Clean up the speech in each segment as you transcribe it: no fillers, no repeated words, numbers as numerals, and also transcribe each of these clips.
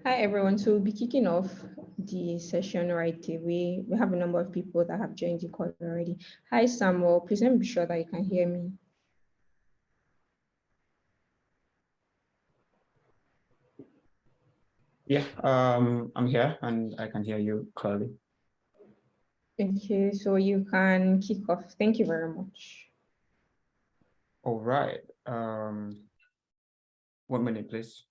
Hi everyone, so we'll be kicking off the session right away. We have a number of people that have joined the call already. Hi Samuel, please let me be sure that you can hear me. Yeah, I'm here and I can hear you clearly. Okay, so you can kick off. Thank you very much. All right. 1 minute, please.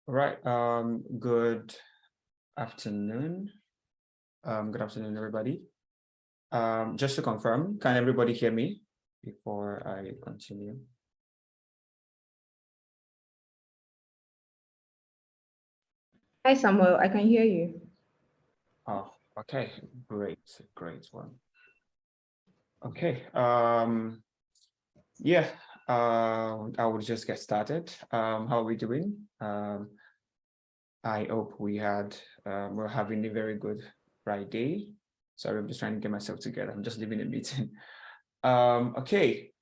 All right. Good afternoon. Good afternoon, everybody. Just to confirm, can everybody hear me before I continue? Hi Samuel, I can hear you. Oh, okay. Great one. Okay. Yeah, I will just get started. How are we doing? I hope we're having a very good Friday. Sorry, I'm just trying to get myself together. I'm just leaving a meeting. Okay,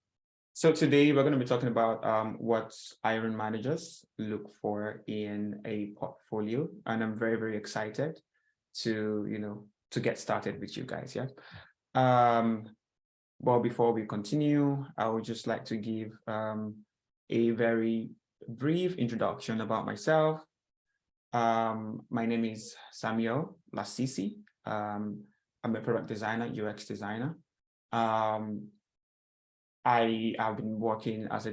so today we're going to be talking about what hiring managers look for in a portfolio, and I'm very, very excited to get started with you guys. Yeah. Well, before we continue, I would just like to give a very brief introduction about myself. My name is Samuel Lasisi. I'm a product designer, UX designer. I have been working as a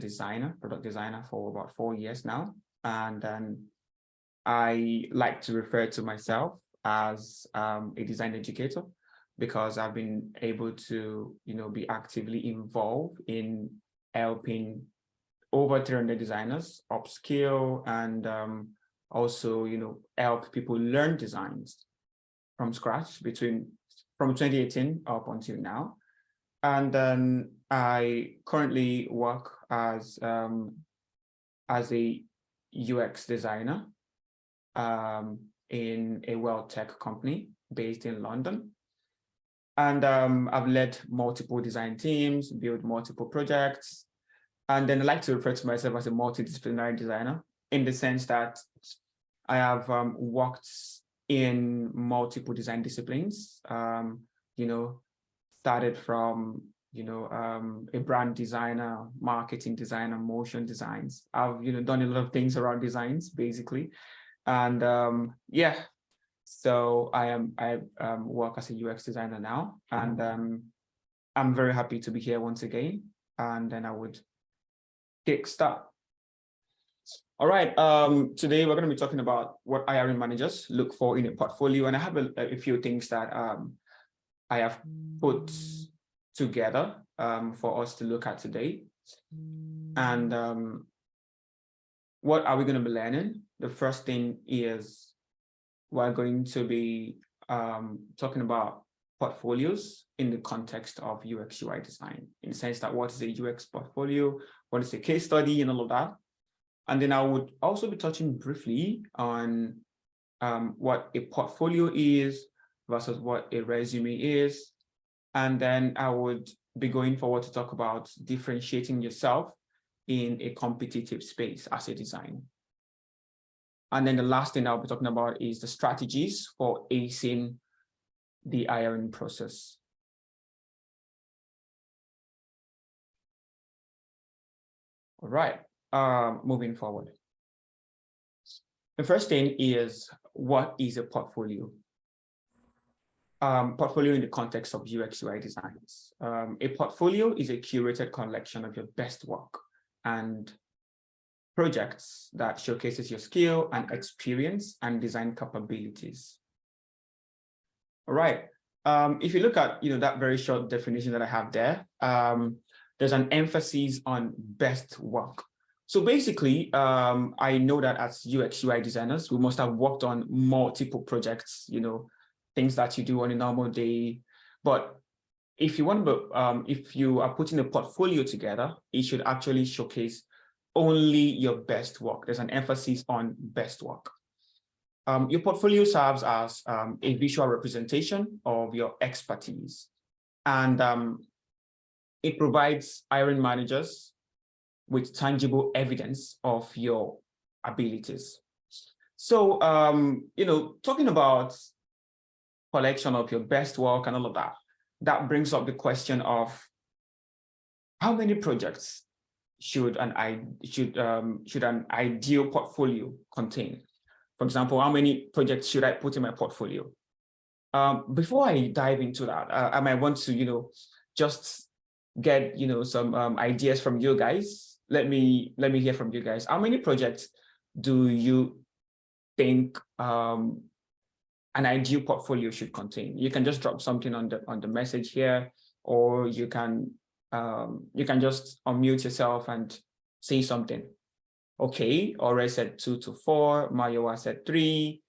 product designer for about 4 years now. And then I like to refer to myself as a design educator because I've been able to, be actively involved in helping over 300 designers upskill and also, help people learn designs from scratch from 2018 up until now. And then I currently work as a UX designer in a world tech company based in London. And I've led multiple design teams, built multiple projects. And then I like to refer to myself as a multidisciplinary designer in the sense that I have worked in multiple design disciplines, started from, a brand designer, marketing designer, motion designs. I've, done a lot of things around designs, basically. And yeah, so I work as a UX designer now, and I'm very happy to be here once again. And then I would kickstart. All right. Today we're going to be talking about what hiring managers look for in a portfolio, and I have a few things that I have put together for us to look at today. And what are we going to be learning? The first thing is we're going to be talking about portfolios in the context of UX UI design, in the sense that what is a UX portfolio, what is a case study, and all of that. And then I would also be touching briefly on what a portfolio is versus what a resume is. And then I would be going forward to talk about differentiating yourself in a competitive space as a designer. And then the last thing I'll be talking about is the strategies for acing the hiring process. All right, moving forward. The first thing is, what is a portfolio? Portfolio in the context of UX UI designs. A portfolio is a curated collection of your best work and projects that showcases your skill and experience and design capabilities. All right. If you look at that very short definition that I have there, there's an emphasis on best work. So basically, I know that as UX UI designers, we must have worked on multiple projects, things that you do on a normal day. But if you want to, if you are putting a portfolio together, it should actually showcase only your best work. There's an emphasis on best work. Your portfolio serves as a visual representation of your expertise, and it provides hiring managers with tangible evidence of your abilities. So, talking about collection of your best work and all of that, that brings up the question of how many projects should an ideal portfolio contain? For example, how many projects should I put in my portfolio? Before I dive into that, I might want to, just get, some ideas from you guys. Let me hear from you guys. How many projects do you think an ideal portfolio should contain? You can just drop something on the message here, or you can just unmute yourself and say something. Okay, Ore said 2 to 4, Mayowa said 3,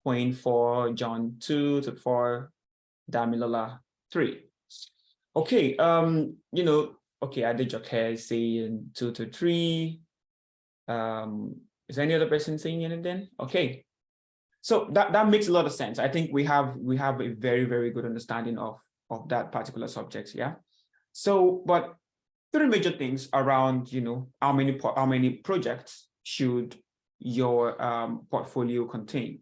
Queen 4, John 2 to 4, Damilola 3. Okay, okay, Adejoke is saying 2 to 3. Is any other person saying anything? Okay. So that makes a lot of sense. I think we have a very, very good understanding of that particular subject, yeah. So, but 3 major things around, how many projects should your portfolio contain.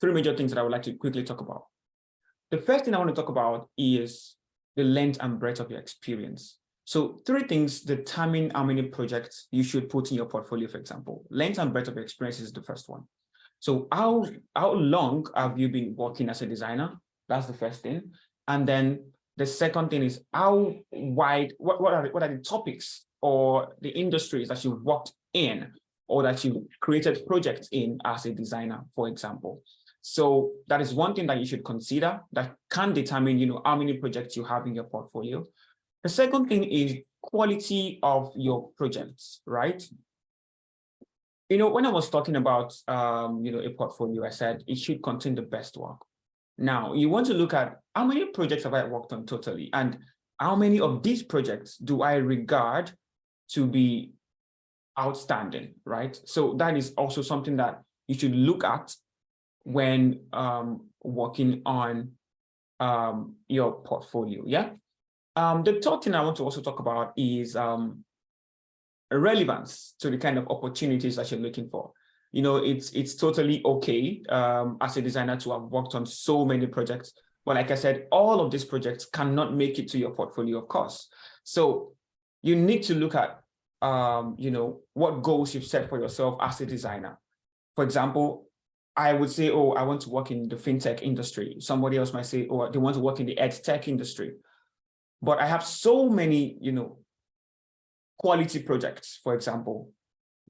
3 major things that I would like to quickly talk about. The first thing I want to talk about is the length and breadth of your experience. So 3 things determine how many projects you should put in your portfolio, for example. Length and breadth of your experience is the first one. So how long have you been working as a designer? That's the first thing. And then the second thing is how wide, what are the topics or the industries that you've worked in or that you created projects in as a designer, for example. So that is one thing that you should consider that can determine, how many projects you have in your portfolio. The second thing is quality of your projects, right? When I was talking about, a portfolio, I said it should contain the best work. Now, you want to look at how many projects have I worked on totally, and how many of these projects do I regard to be outstanding, right? So that is also something that you should look at when working on your portfolio, yeah? The third thing I want to also talk about is relevance to the kind of opportunities that you're looking for. It's totally okay as a designer to have worked on so many projects. But like I said, all of these projects cannot make it to your portfolio, of course. So you need to look at, what goals you've set for yourself as a designer. For example, I would say, oh, I want to work in the fintech industry. Somebody else might say, oh, they want to work in the ed tech industry. But I have so many, quality projects, for example.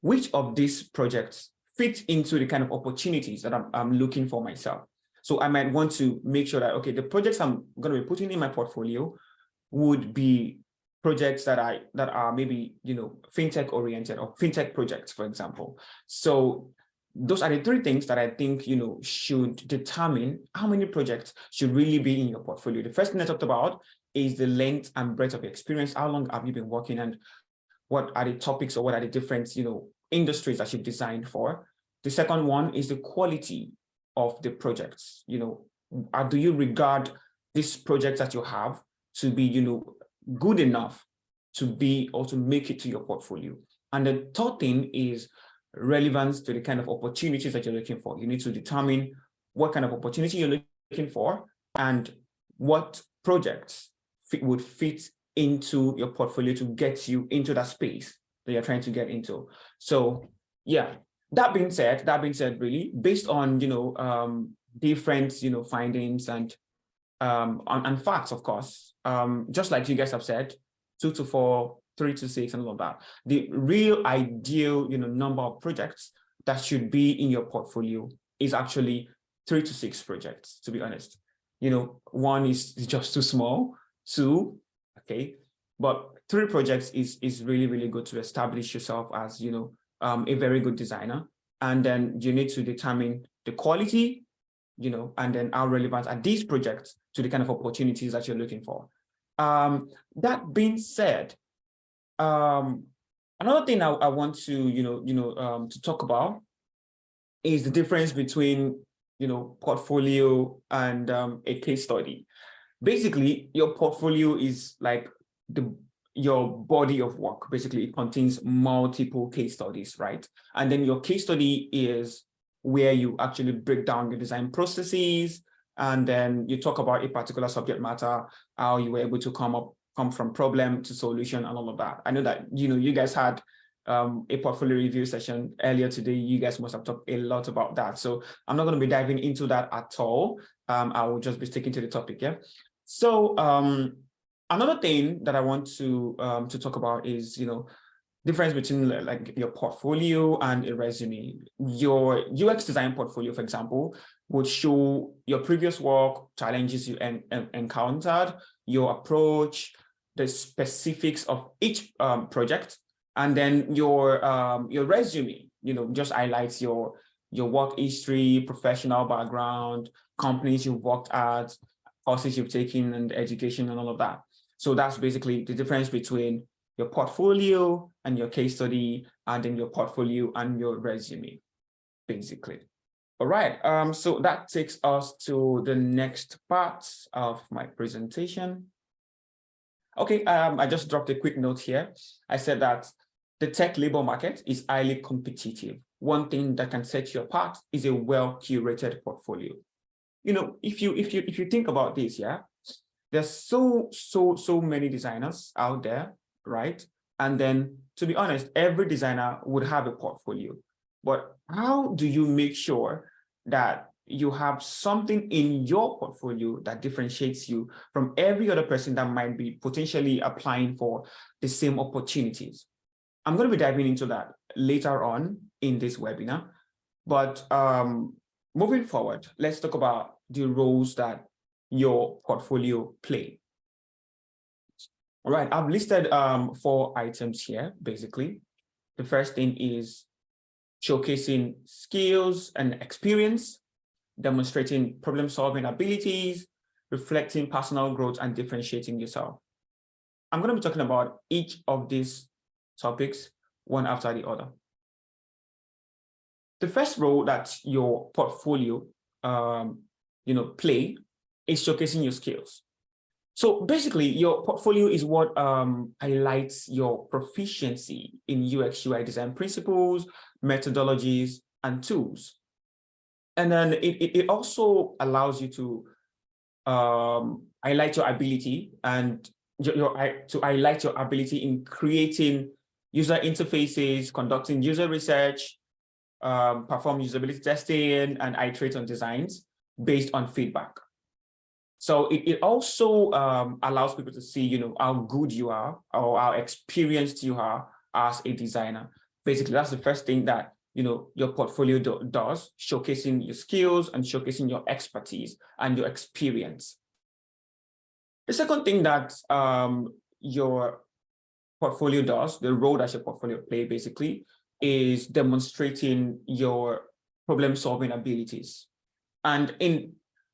Which of these projects fit into the kind of opportunities that I'm looking for myself? So I might want to make sure that, okay, the projects I'm going to be putting in my portfolio would be projects that are maybe, fintech oriented or fintech projects, for example. So those are the 3 things that I think, should determine how many projects should really be in your portfolio. The first thing I talked about is the length and breadth of your experience. How long have you been working, and what are the topics or what are the different, industries that you've designed for? The second one is the quality of the projects. Do you regard these projects that you have to be, good enough to be or to make it to your portfolio? And the third thing is relevance to the kind of opportunities that you're looking for. You need to determine what kind of opportunity you're looking for and what projects would fit into your portfolio to get you into that space that you're trying to get into. So yeah, that being said, really based on, different, findings and facts, of course, just like you guys have said, 2 to 4, 3 to 6, and all of that. The real ideal, number of projects that should be in your portfolio is actually 3 to 6 projects, to be honest. 1 is just too small, 2, okay, but 3 projects is really, really good to establish yourself as, a very good designer. And then you need to determine the quality, and then how relevant are these projects to the kind of opportunities that you're looking for. That being said, another thing I want to to talk about is the difference between portfolio and a case study. Basically, your portfolio is like your body of work. Basically, it contains multiple case studies, right? And then your case study is where you actually break down the design processes, and then you talk about a particular subject matter, how you were able to come from problem to solution and all of that. I know that you guys had a portfolio review session earlier today. You guys must have talked a lot about that. So I'm not going to be diving into that at all. I will just be sticking to the topic, yeah? So another thing that I want to talk about is, difference between like your portfolio and a resume. Your UX design portfolio, for example, would show your previous work, challenges you encountered, your approach, the specifics of each project, and then your resume, just highlights your work history, professional background, companies you've worked at, courses you've taken, and education and all of that. So that's basically the difference between your portfolio and your case study, and then your portfolio and your resume, basically. All right, so that takes us to the next part of my presentation. Okay, I just dropped a quick note here. I said that the tech labor market is highly competitive. One thing that can set you apart is a well-curated portfolio. If you think about this, yeah, there's so many designers out there, right? And then, to be honest, every designer would have a portfolio. But how do you make sure that you have something in your portfolio that differentiates you from every other person that might be potentially applying for the same opportunities? I'm going to be diving into that later on in this webinar. But moving forward, let's talk about the roles that your portfolio play. All right, I've listed 4 items here, basically. The first thing is showcasing skills and experience, demonstrating problem-solving abilities, reflecting personal growth, and differentiating yourself. I'm going to be talking about each of these topics one after the other. The first role that your portfolio play is showcasing your skills. So basically, your portfolio is what highlights your proficiency in UX UI design principles, methodologies, and tools. And then it also allows you to highlight your ability and to highlight your ability in creating user interfaces, conducting user research, perform usability testing, and iterate on designs based on feedback. So it also allows people to see, how good you are or how experienced you are as a designer. Basically, that's the first thing that your portfolio does, showcasing your skills and showcasing your expertise and your experience. The second thing that your portfolio does, the role that your portfolio play basically, is demonstrating your problem-solving abilities. And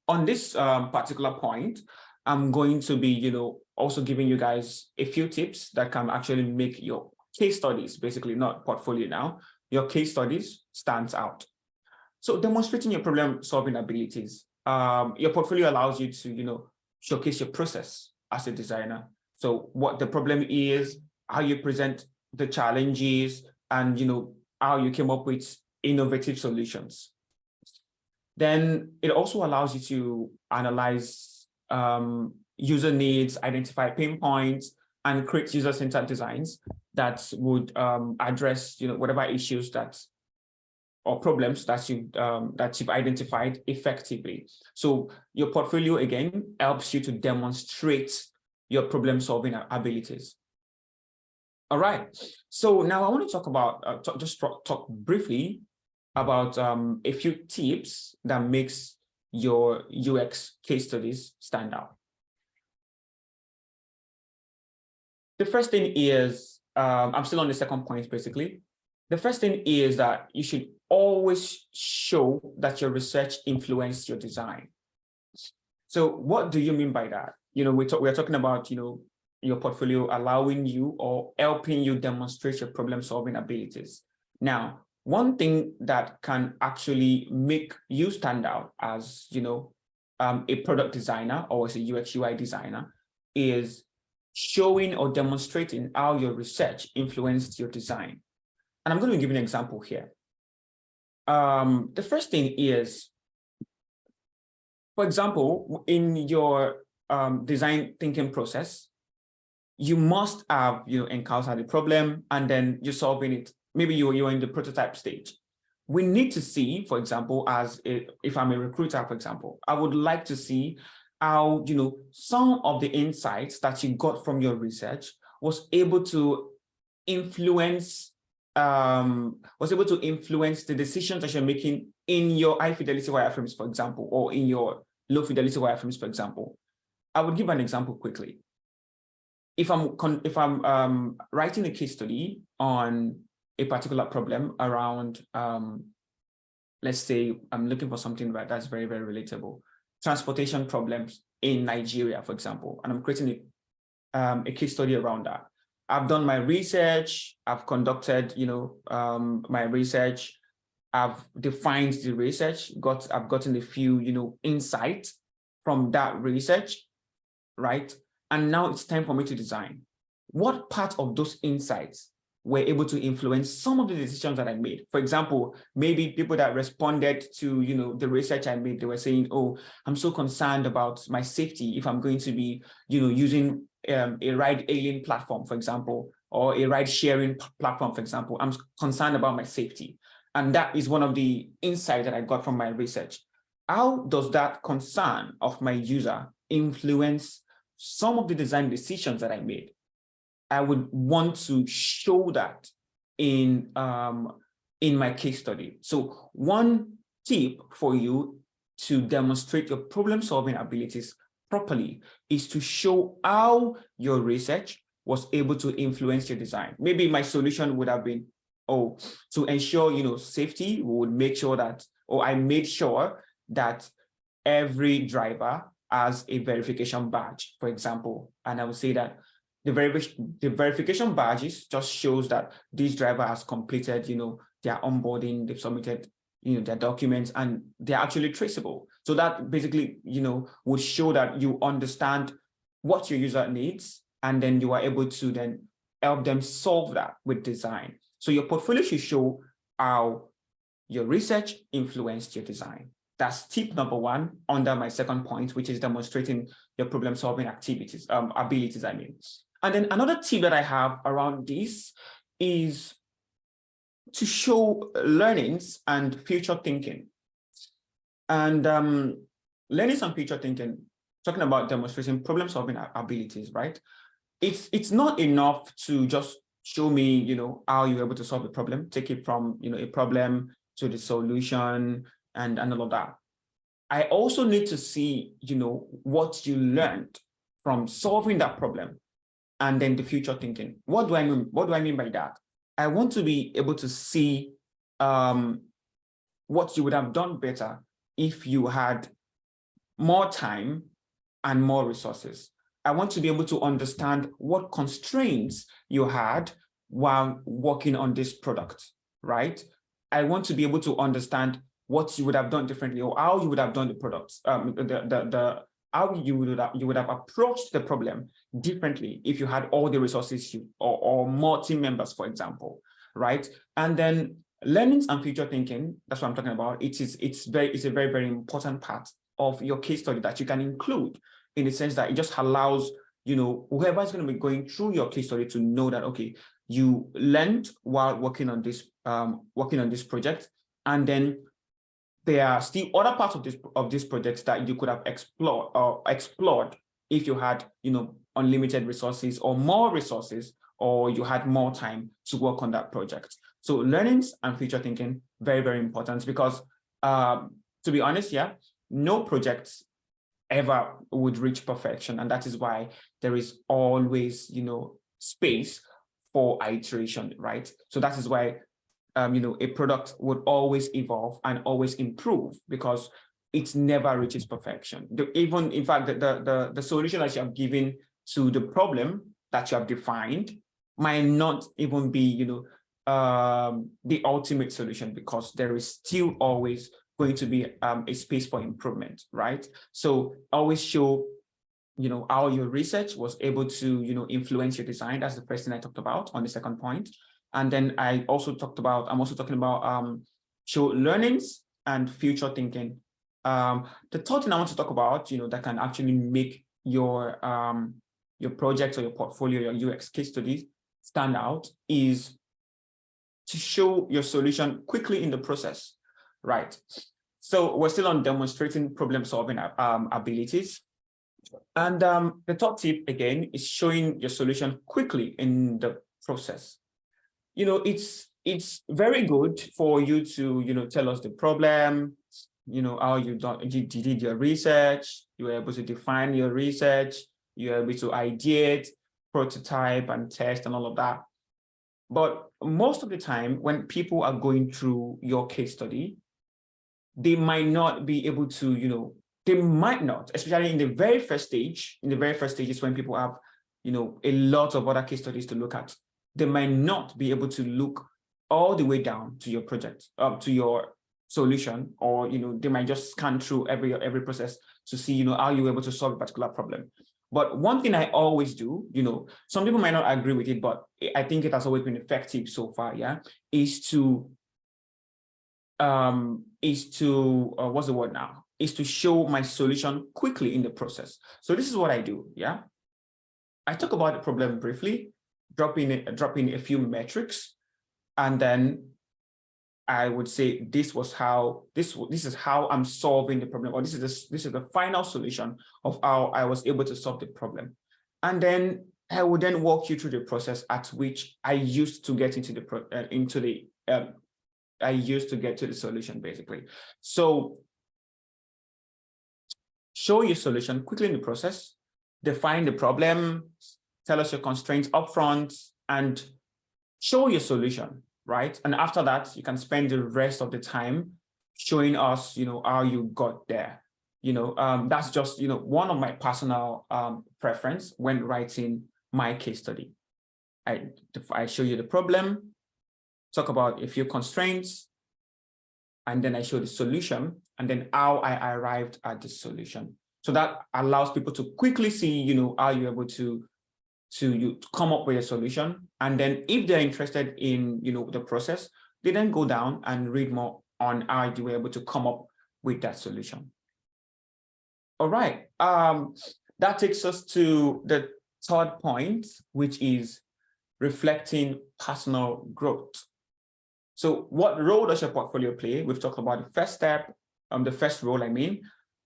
on this particular point, I'm going to be, also giving you guys a few tips that can actually make your case studies, basically not portfolio now, your case studies stands out. So demonstrating your problem-solving abilities, your portfolio allows you to, showcase your process as a designer. So what the problem is, how you present the challenges, and how you came up with innovative solutions. Then it also allows you to analyze user needs, identify pain points, and create user-centered designs that would address whatever issues or problems that you've identified effectively. So your portfolio again helps you to demonstrate your problem-solving abilities. All right. So now I want to talk about talk briefly about a few tips that makes your UX case studies stand out. The first thing is, I'm still on the second point, basically. The first thing is that you should always show that your research influenced your design. So what do you mean by that? we're talking about, your portfolio allowing you or helping you demonstrate your problem solving abilities. Now, one thing that can actually make you stand out as, a product designer or as a UX UI designer is showing or demonstrating how your research influenced your design. And I'm going to give you an example here. The first thing is, for example, in your design thinking process, you must have encountered a problem and then you're solving it. Maybe you're in the prototype stage. We need to see, for example, if I'm a recruiter, for example, I would like to see how some of the insights that you got from your research was able to influence the decisions that you're making in your high fidelity wireframes, for example, or in your low fidelity wireframes, for example. I would give an example quickly. If I'm writing a case study on a particular problem around, let's say I'm looking for something that's very, very relatable, transportation problems in Nigeria, for example, and I'm creating a case study around that. I've done my research, I've conducted, my research, I've defined the research, I've gotten a few, insights from that research, right? And now it's time for me to design. What part of those insights were able to influence some of the decisions that I made? For example, maybe people that responded to, the research I made, they were saying, oh, I'm so concerned about my safety if I'm going to be, using a ride hailing platform, for example, or a ride sharing platform, for example. I'm concerned about my safety. And that is one of the insights that I got from my research. How does that concern of my user influence some of the design decisions that I made? I would want to show that in my case study. So one tip for you to demonstrate your problem-solving abilities properly is to show how your research was able to influence your design. Maybe my solution would have been, to ensure safety, we would make sure that, or I made sure that every driver has a verification badge, for example. And I would say that the verification badges just shows that this driver has completed, their onboarding, they've submitted, their documents, and they're actually traceable. So that basically, would show that you understand what your user needs, and then you are able to then help them solve that with design. So your portfolio should show how your research influenced your design. That's tip number one under my second point, which is demonstrating your problem-solving abilities, I mean. And then another tip that I have around this is to show learnings and future thinking. And learnings and future thinking, talking about demonstrating problem-solving abilities, right? It's not enough to just show me, how you're able to solve a problem, take it from, a problem to the solution and all of that. I also need to see, what you learned from solving that problem and then the future thinking. What do I mean? What do I mean by that? I want to be able to see what you would have done better if you had more time and more resources. I want to be able to understand what constraints you had while working on this product, right? I want to be able to understand what you would have done differently, or how you would have done the products, how you would have approached the problem differently if you had all the resources or more team members, for example, right? And then learnings and future thinking, that's what I'm talking about. It's a very, very important part of your case study that you can include, in the sense that it just allows, whoever is going to be going through your case study to know that, okay, you learned while working on this project, and then there are still other parts of this project that you could have explored if you had, unlimited resources or more resources, or you had more time to work on that project. So learnings and future thinking, very, very important, because to be honest, no projects ever would reach perfection. And that is why there is always, space for iteration, right? So that is why a product would always evolve and always improve, because it never reaches perfection. Even, in fact, the solution that you have given to the problem that you have defined might not even be, the ultimate solution, because there is still always going to be a space for improvement, right? So always show, how your research was able to, influence your design. That's the first thing I talked about on the second point. And then I'm also talking about show learnings and future thinking. The third thing I want to talk about, that can actually make your project or your portfolio, your UX case studies stand out, is to show your solution quickly in the process, right? So we're still on demonstrating problem-solving abilities. And the top tip, again, is showing your solution quickly in the process. It's very good for you to, tell us the problem, how you did your research, you were able to define your research, you were able to ideate, prototype, and test, and all of that. But most of the time, when people are going through your case study, they might not be able to, they might not, especially in the very first stage, when people have, a lot of other case studies to look at, they might not be able to look all the way down to your project, to your solution, or, they might just scan through every process to see, how you're able to solve a particular problem. But one thing I always do, some people might not agree with it, but I think it has always been effective so far, yeah, is to what's the word now? Is to show my solution quickly in the process. So this is what I do, yeah. I talk about the problem briefly, drop in a few metrics, and then I would say this is how I'm solving the problem, or this is the final solution of how I was able to solve the problem. And then I would then walk you through the process at which I used to get I used to get to the solution, basically. So show your solution quickly in the process, define the problem, tell us your constraints upfront, and show your solution, right? And after that, you can spend the rest of the time showing us, how you got there. That's just, one of my personal preference when writing my case study. I show you the problem, talk about a few constraints, and then I show the solution, and then how I arrived at the solution. So that allows people to quickly see, how you're able to come up with a solution. And then if they're interested in, the process, they then go down and read more on how you were able to come up with that solution. All right. That takes us to the third point, which is reflecting personal growth. So what role does your portfolio play? We've talked about the first step, the first role,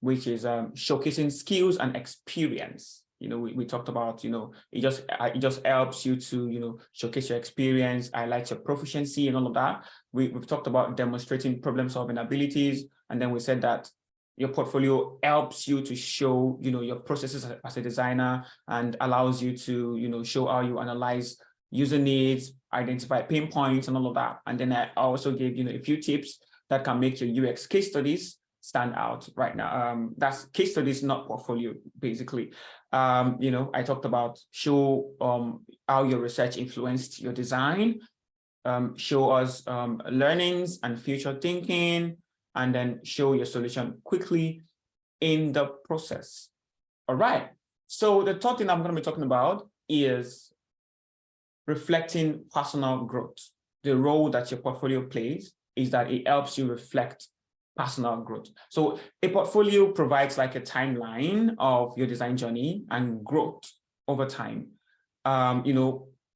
which is showcasing skills and experience. We talked about, it just helps you to, showcase your experience, highlight your proficiency and all of that. We've talked about demonstrating problem-solving abilities. And then we said that your portfolio helps you to show, your processes as a designer, and allows you to, show how you analyze user needs, identify pain points and all of that. And then I also gave, a few tips that can make your UX case studies stand out right now. That's case studies, not portfolio, basically. I talked about show how your research influenced your design, show us learnings and future thinking, and then show your solution quickly in the process. All right. So the third thing I'm going to be talking about is reflecting personal growth. The role that your portfolio plays is that it helps you reflect personal growth. So a portfolio provides like a timeline of your design journey and growth over time.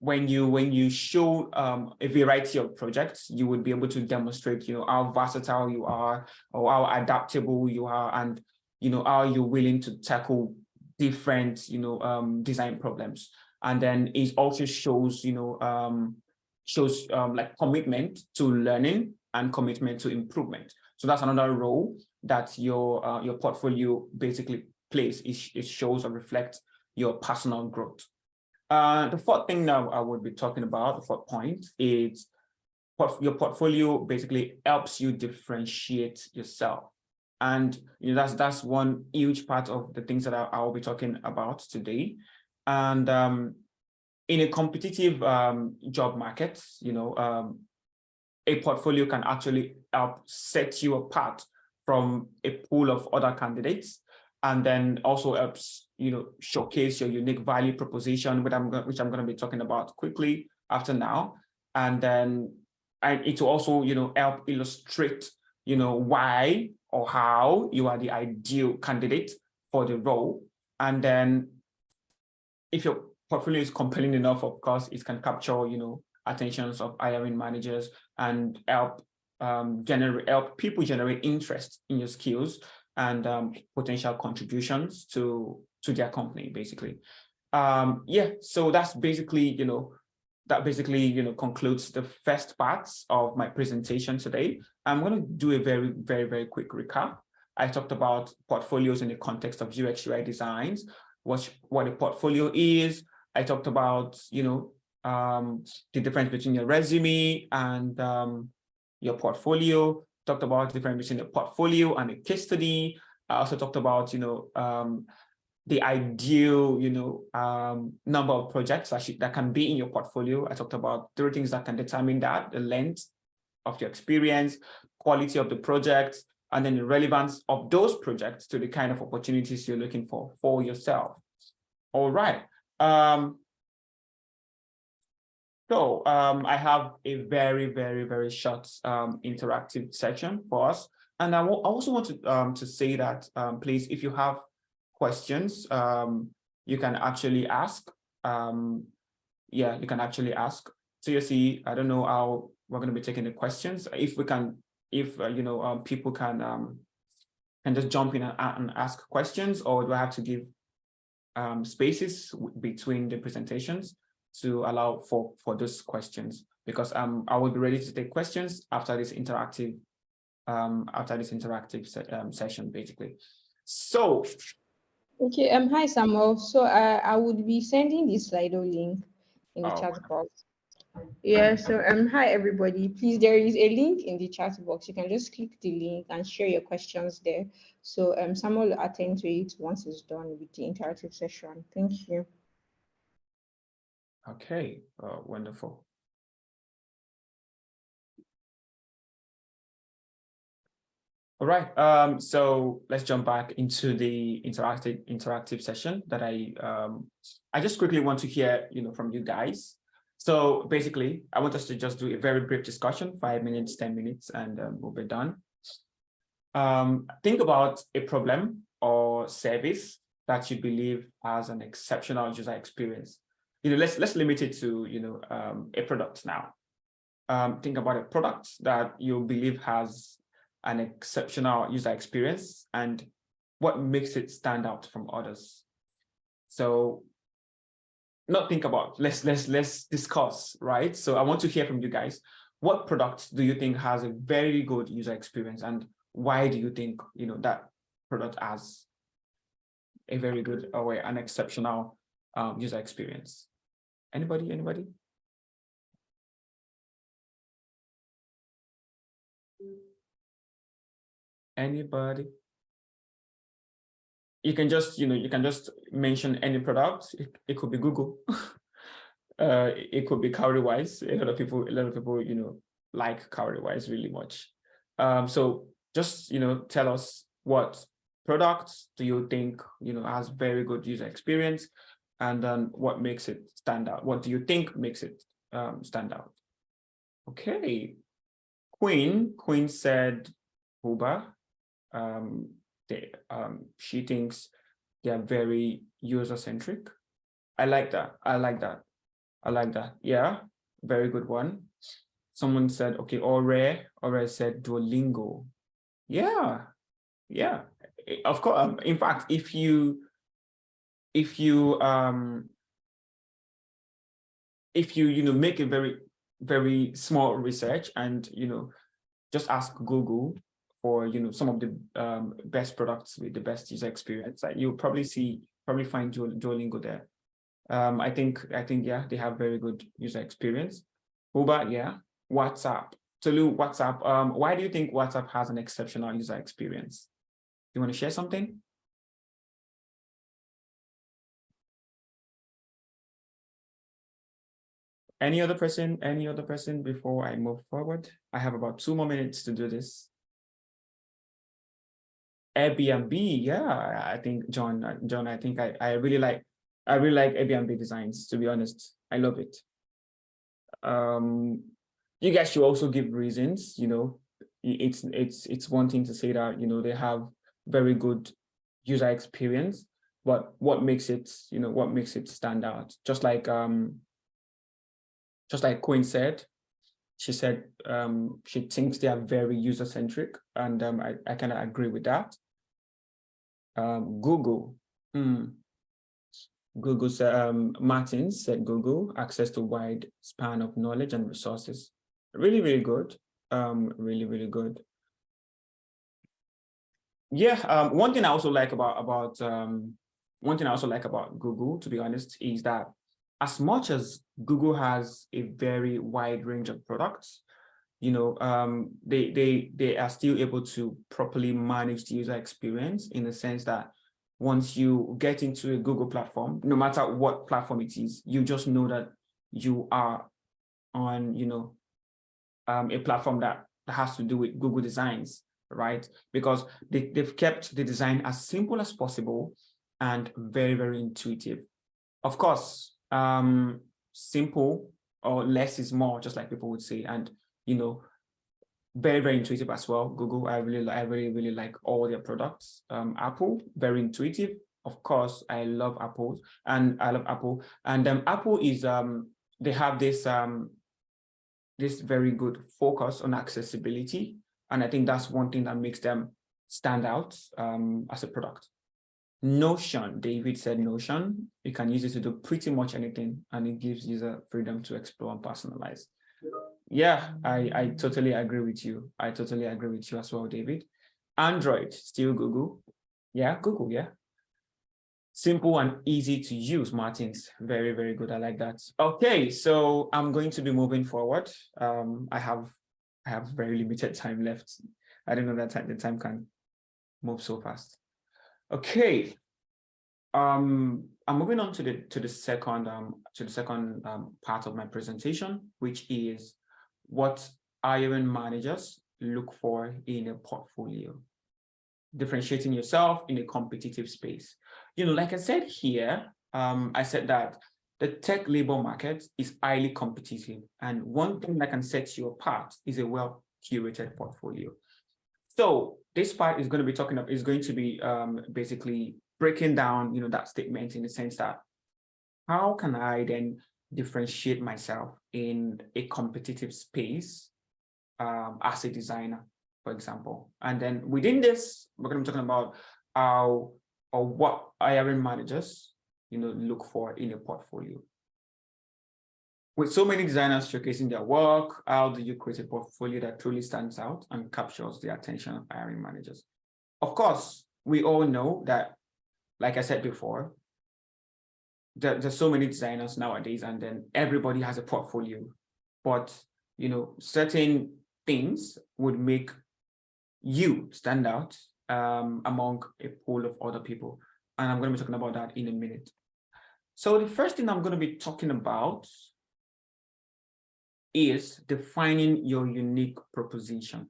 When you show a variety of projects, you would be able to demonstrate, how versatile you are, or how adaptable you are, and how you're willing to tackle different design problems. And then it also shows like commitment to learning and commitment to improvement. So that's another role that your portfolio basically plays. It shows or reflects your personal growth. The fourth thing now I would be talking about, the fourth point, is your portfolio basically helps you differentiate yourself. And that's one huge part of the things that I'll be talking about today. And in a competitive job market, a portfolio can actually help set you apart from a pool of other candidates, and then also helps showcase your unique value proposition, which I'm going to be talking about quickly after now. And then it will also help illustrate why or how you are the ideal candidate for the role. And then if your portfolio is compelling enough, of course, it can capture attentions of hiring managers and help people generate interest in your skills and potential contributions to their company, basically. So that's basically concludes the first parts of my presentation today. I'm going to do a very, very, very quick recap. I talked about portfolios in the context of UX UI designs, what a portfolio is. I talked about the difference between your resume and your portfolio. Talked about the difference between a portfolio and a case study. I also talked about the ideal number of projects that can be in your portfolio. I talked about 3 things that can determine that: the length of your experience, quality of the project, and then the relevance of those projects to the kind of opportunities you're looking for yourself. All right. I have a very, very, very short interactive section for us. And I also want to say that, please, if you have questions, you can actually ask. You can actually ask. So you see, I don't know how we're going to be taking the questions. If we can, people can just jump in and ask questions, or do I have to give spaces between the presentations to allow for those questions? Because I will be ready to take questions after this interactive session, basically. So Okay, hi Samuel. So I would be sending the Slido link in the chat box. Yeah, so hi everybody. Please, there is a link in the chat box. You can just click the link and share your questions there. So Samuel will attend to it once it's done with the interactive session. Thank you. Okay, wonderful. All right, so let's jump back into the interactive session that I just quickly want to hear from you guys. So basically, I want us to just do a very brief discussion, 5 minutes, 10 minutes, and we'll be done. Think about a problem or service that you believe has an exceptional user experience. Let's limit it to a product now. Think about a product that you believe has an exceptional user experience and what makes it stand out from others. So not think about, let's discuss, right? So I want to hear from you guys. What product do you think has a very good user experience, and why do you think that product has a very good or an exceptional user experience? Anybody? Anybody? You can just mention any product. It could be Google. It could be Cowrywise. A lot of people like Cowrywise really much. So just tell us, what products do you think has very good user experience, and then what makes it stand out? What do you think makes it stand out? Okay, Queen said Uber. She thinks they are very user-centric. I like that. Yeah, very good one. Someone said, okay, Ore said Duolingo. Yeah. Of course. In fact, if you make a very, very small research and just ask Google for some of the best products with the best user experience, you'll probably find Duolingo there. I think yeah, they have very good user experience. Uber, yeah. WhatsApp. Tolu, WhatsApp. Why do you think WhatsApp has an exceptional user experience? You want to share something? Any other person before I move forward? I have about 2 more minutes to do this. Airbnb, yeah, I think John, I think I really like Airbnb designs, to be honest. I love it. You guys should also give reasons, it's one thing to say that, they have very good user experience, but what makes it stand out? Just like Queen said, she said she thinks they are very user-centric, and I kind of agree with that. Google. Google said, Martin said Google, access to wide span of knowledge and resources. Really, really good. Really, really good. Yeah, one thing I also like about Google, to be honest, is that as much as Google has a very wide range of products, they are still able to properly manage the user experience, in the sense that once you get into a Google platform, no matter what platform it is, you just know that you are on, a platform that has to do with Google designs, right? Because they've kept the design as simple as possible and very, very intuitive. Of course, simple or less is more, just like people would say, and very, very intuitive as well. Google, I really like all their products. Apple, very intuitive. Of course, I love Apple, and Apple is they have this very good focus on accessibility, and I think that's one thing that makes them stand out as a product. Notion, David said Notion, you can use it to do pretty much anything, and it gives user freedom to explore and personalize. Yeah, I totally agree with you. I totally agree with you as well, David. Android, still Google. Yeah, Google, yeah. Simple and easy to use, Martins. Very, very good. I like that. Okay, so I'm going to be moving forward. I have very limited time left. I don't know that the time can move so fast. Okay. I'm moving on to the second part of my presentation, which is what hiring managers look for in a portfolio. Differentiating yourself in a competitive space. Like I said here, I said that the tech labor market is highly competitive, and one thing that can set you apart is a well-curated portfolio. So this part is going to be basically breaking down, that statement, in the sense that how can I then differentiate myself in a competitive space as a designer, for example. And then within this, we're going to be talking about how or what hiring managers, look for in a portfolio. With so many designers showcasing their work, how do you create a portfolio that truly stands out and captures the attention of hiring managers? Of course, we all know that, like I said before, there's so many designers nowadays, and then everybody has a portfolio. But, certain things would make you stand out among a pool of other people. And I'm going to be talking about that in a minute. So the first thing I'm going to be talking about is defining your unique proposition.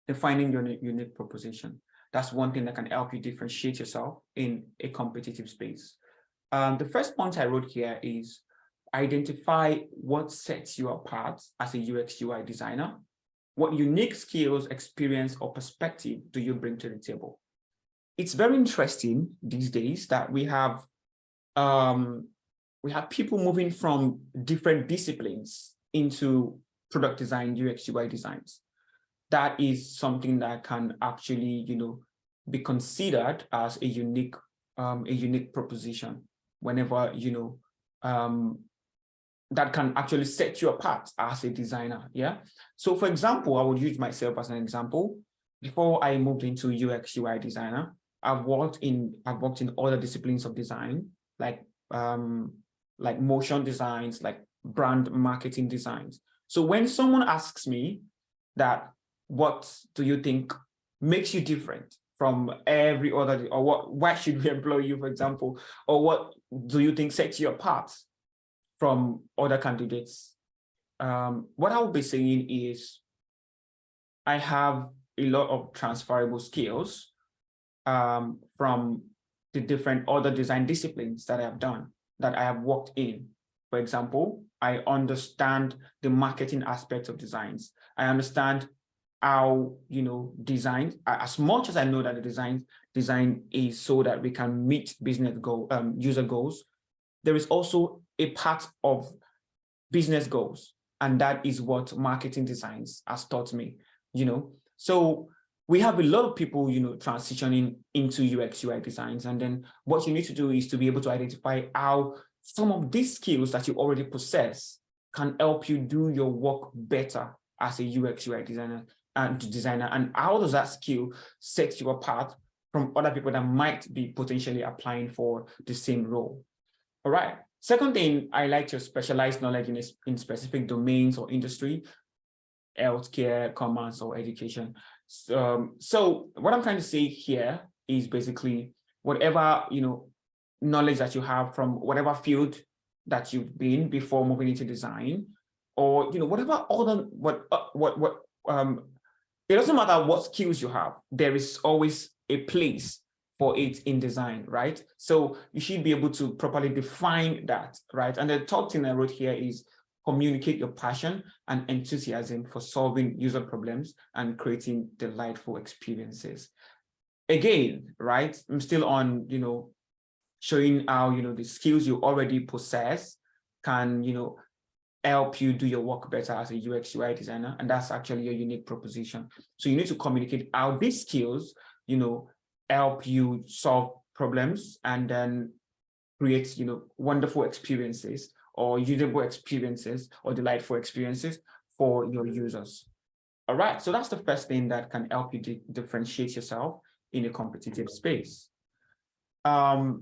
Defining your unique proposition. That's one thing that can help you differentiate yourself in a competitive space. The first point I wrote here is identify what sets you apart as a UX UI designer. What unique skills, experience, or perspective do you bring to the table? It's very interesting these days that we have people moving from different disciplines into product design, UX UI designs. That is something that can actually, be considered as a unique proposition. Whenever, that can actually set you apart as a designer. Yeah. So for example, I would use myself as an example. Before I moved into UX UI designer, I've worked in other disciplines of design, like motion designs, like brand marketing designs. So when someone asks me that, what do you think makes you different from every other, or why should we employ you, for example, or what do you think sets you apart from other candidates? What I will be saying is I have a lot of transferable skills from the different other design disciplines that I have done, that I have worked in. For example, I understand the marketing aspects of designs. I understand how, design, as much as I know that the design is so that we can meet business user goals, there is also a part of business goals. And that is what marketing designs has taught me, So we have a lot of people, transitioning into UX, UI designs. And then what you need to do is to be able to identify how some of these skills that you already possess can help you do your work better as a UX, UI designer, and how does that skill set you apart from other people that might be potentially applying for the same role. All right. Second thing, I like to specialize knowledge in specific domains or industry, healthcare, commerce, or education. So what I'm trying to say here is basically whatever, knowledge that you have from whatever field that you've been before moving into design, or, whatever other, it doesn't matter what skills you have, there is always a place for it in design, right? So you should be able to properly define that, right? And the third thing I wrote here is communicate your passion and enthusiasm for solving user problems and creating delightful experiences. Again, right, I'm still on, showing how, the skills you already possess can, help you do your work better as a UX UI designer. And that's actually a unique proposition. So you need to communicate how these skills, help you solve problems and then create, wonderful experiences or usable experiences or delightful experiences for your users. All right, so that's the first thing that can help you differentiate yourself in a competitive space. The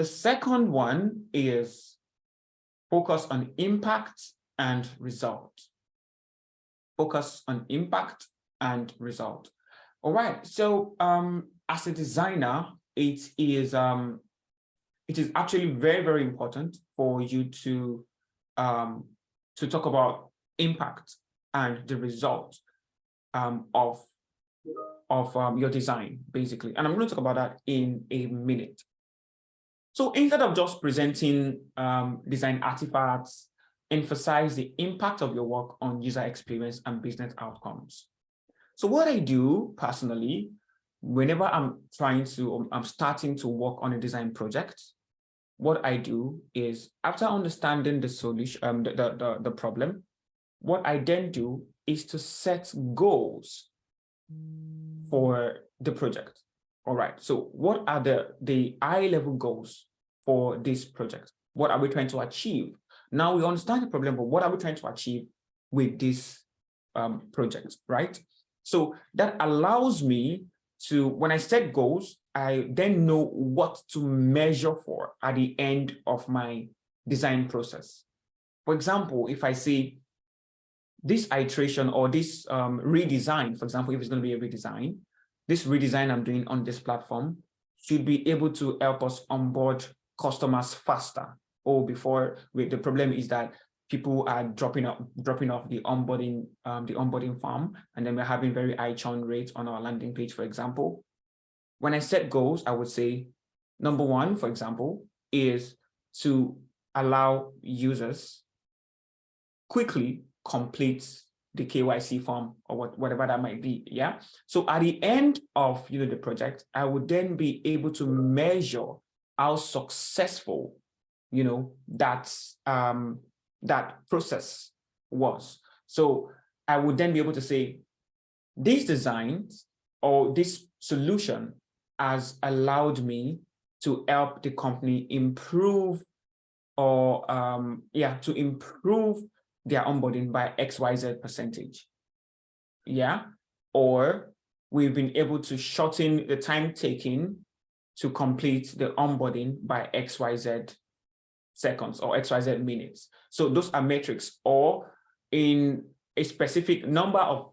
second one is focus on impact and result. Focus on impact and result. All right, so as a designer, it is actually very, very important for you to talk about impact and the result of your design, basically. And I'm going to talk about that in a minute. So instead of just presenting design artifacts, emphasize the impact of your work on user experience and business outcomes. So what I do personally, whenever I'm starting to work on a design project, what I do is, after understanding the solution, the problem, what I then do is to set goals for the project. All right, so what are the high-level goals for this project? What are we trying to achieve? Now we understand the problem, but what are we trying to achieve with this project, right? So that allows me to, when I set goals, I then know what to measure for at the end of my design process. For example, if I say this iteration or this redesign, for example, if it's going to be a redesign, this redesign I'm doing on this platform should be able to help us onboard customers faster. Or before, the problem is that people are dropping off the onboarding form, and then we're having very high churn rates on our landing page, for example. When I set goals, I would say, number one, for example, is to allow users quickly complete the KYC form or whatever that might be. Yeah. So at the end of the project, I would then be able to measure how successful that process was. So I would then be able to say, these designs or this solution has allowed me to help the company improve or to improve their onboarding by XYZ percentage. Yeah. Or we've been able to shorten the time taken to complete the onboarding by XYZ seconds or XYZ minutes. So those are metrics, or in a specific number of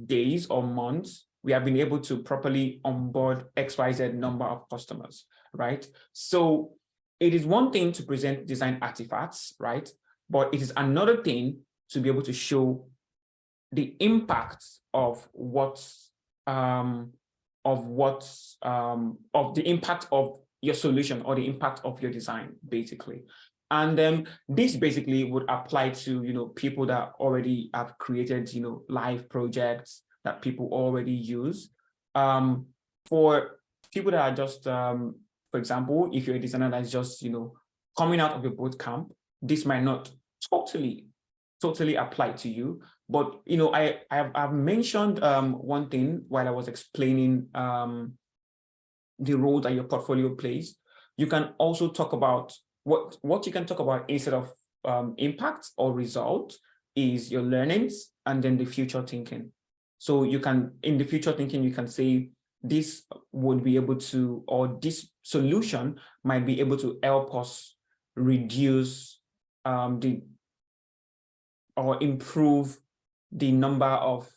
days or months, we have been able to properly onboard XYZ number of customers, right? So it is one thing to present design artifacts, right? But it is another thing to be able to show the impact of of the impact of your solution or the impact of your design, basically. And then this basically would apply to, people that already have created, live projects that people already use. For people that are just, for example, if you're a designer that's just, coming out of your boot camp, this might not totally apply to you. But, I've mentioned one thing while I was explaining the role that your portfolio plays. You can also talk about what you can talk about instead of impact or result is your learnings and then the future thinking. So you can, in the future thinking, you can say this would be able to, or this solution might be able to help us reduce or improve the number of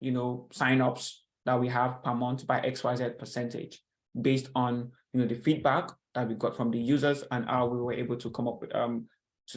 signups that we have per month by XYZ percentage, based on the feedback that we got from the users and how we were able to come up with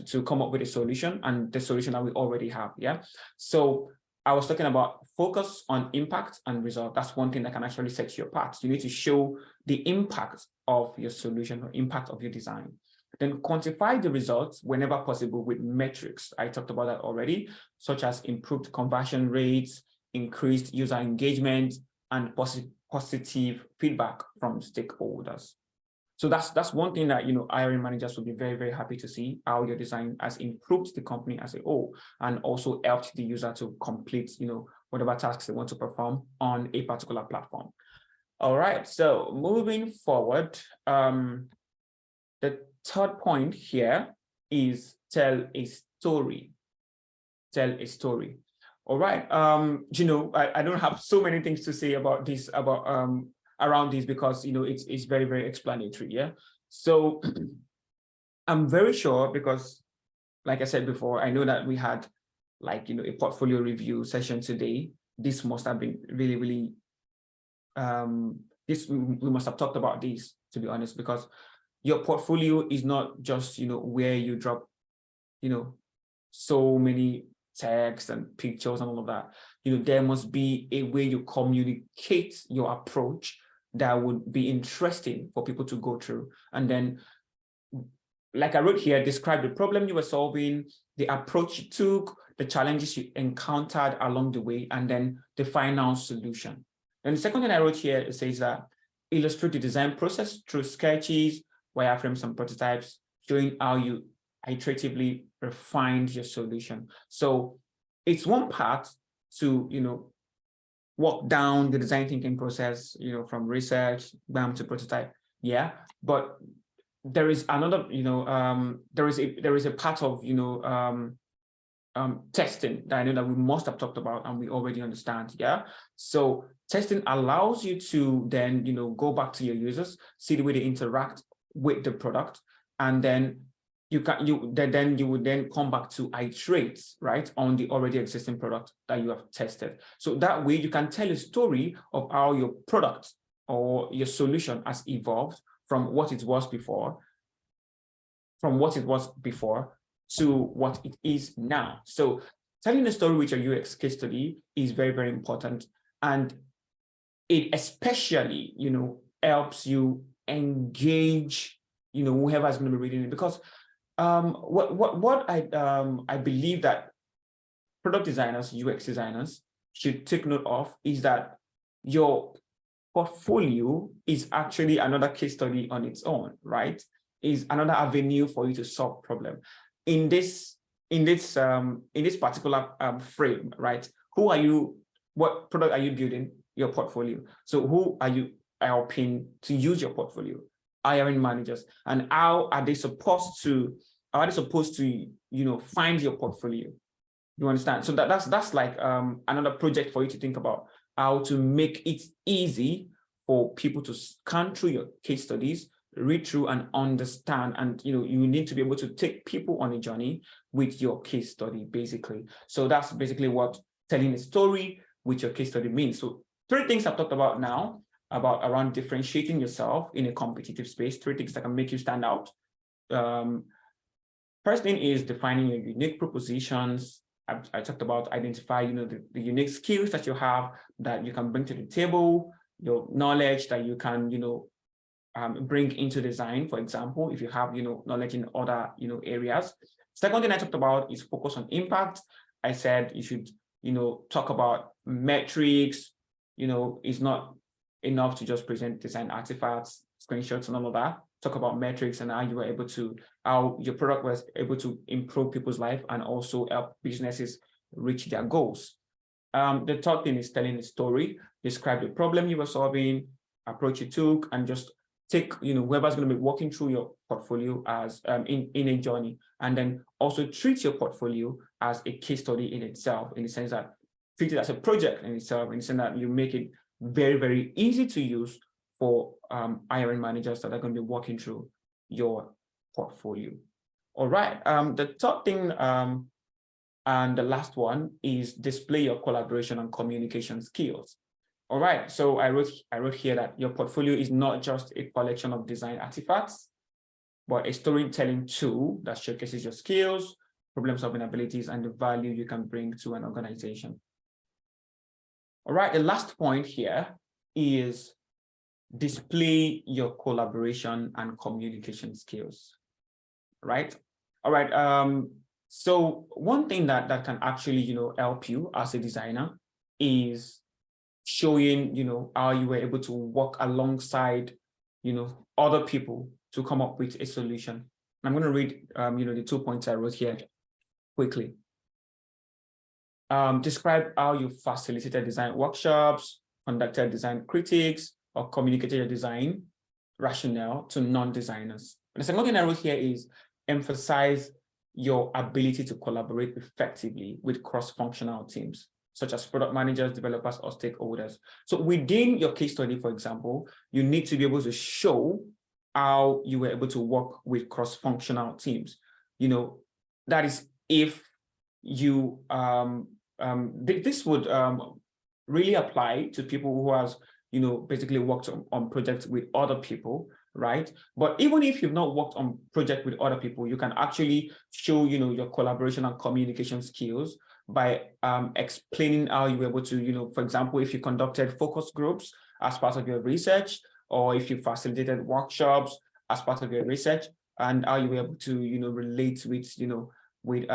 to come up with a solution, and the solution that we already have. Yeah. So I was talking about focus on impact and result. That's one thing that can actually set you apart. You need to show the impact of your solution or impact of your design. Then quantify the results whenever possible with metrics. I talked about that already, such as improved conversion rates, increased user engagement, and positive feedback from stakeholders. So that's one thing that hiring managers will be very, very happy to see, how your design has improved the company as a whole and also helped the user to complete whatever tasks they want to perform on a particular platform. All right, so moving forward, the third point here is tell a story. Tell a story. All right. I don't have so many things to say about this, around this, because it's very, very explanatory. Yeah. So I'm very sure, because like I said before, I know that we had a portfolio review session today. This must have been really, really we must have talked about this, to be honest, because your portfolio is not just where you drop so many text and pictures and all of that. There must be a way you communicate your approach that would be interesting for people to go through. And then, like I wrote here, describe the problem you were solving, the approach you took, the challenges you encountered along the way, and then the final solution. And the second thing I wrote here, it says that illustrate the design process through sketches, wireframes, and prototypes, showing how you iteratively refined your solution. So it's one part to walk down the design thinking process, from research bam to prototype. Yeah, but there is another, there is a part of testing that I know that we must have talked about and we already understand. Yeah. So testing allows you to then go back to your users, see the way they interact with the product, and then you would then come back to iterate, right, on the already existing product that you have tested. So that way you can tell a story of how your product or your solution has evolved from what it was before, to what it is now. So telling the story with your UX case study is very, very important. And it especially, helps you engage, whoever is going to be reading it. Because what I believe that product designers, UX designers should take note of is that your portfolio is actually another case study on its own, right? Is another avenue for you to solve problem. In this particular frame, right? Who are you? What product are you building? Your portfolio. So who are you helping to use your portfolio? Hiring managers. And how are they supposed to find your portfolio? You understand? So that's like another project for you to think about, how to make it easy for people to scan through your case studies, read through and understand. And you need to be able to take people on a journey with your case study, basically. So that's basically what telling a story with your case study means. So three things I've talked about now about around differentiating yourself in a competitive space, three things that can make you stand out. First thing is defining your unique propositions. I talked about identify, the unique skills that you have that you can bring to the table, your knowledge that you can, bring into design. For example, if you have, knowledge in other, areas. Second thing I talked about is focus on impact. I said you should, talk about metrics. It's not enough to just present design artifacts, screenshots, and all of that. Talk about metrics and how your product was able to improve people's life and also help businesses reach their goals. The third thing is telling a story. Describe the problem you were solving, approach you took, and just take, whoever's going to be walking through your portfolio as in a journey, and then also treat your portfolio as a case study in itself, in the sense that treat it as a project in itself, in the sense that you make it very, very easy to use for hiring managers that are going to be walking through your portfolio. All right. The third thing and the last one is display your collaboration and communication skills. All right. So I wrote here that your portfolio is not just a collection of design artifacts, but a storytelling tool that showcases your skills, problem-solving abilities, and the value you can bring to an organization. All right. The last point here is display your collaboration and communication skills, right? All right. So one thing that can actually, help you as a designer is showing, how you were able to work alongside, other people to come up with a solution. I'm going to read, the 2 points I wrote here quickly. Describe how you facilitated design workshops, conducted design critiques, or communicated your design rationale to non-designers. And the second thing I wrote here is emphasize your ability to collaborate effectively with cross-functional teams, such as product managers, developers, or stakeholders. So within your case study, for example, you need to be able to show how you were able to work with cross-functional teams. That is if you, this would really apply to people who has, basically worked on projects with other people, right? But even if you've not worked on project with other people, you can actually show, your collaboration and communication skills by explaining how you were able to, for example, if you conducted focus groups as part of your research, or if you facilitated workshops as part of your research, and how you were able to, relate with, with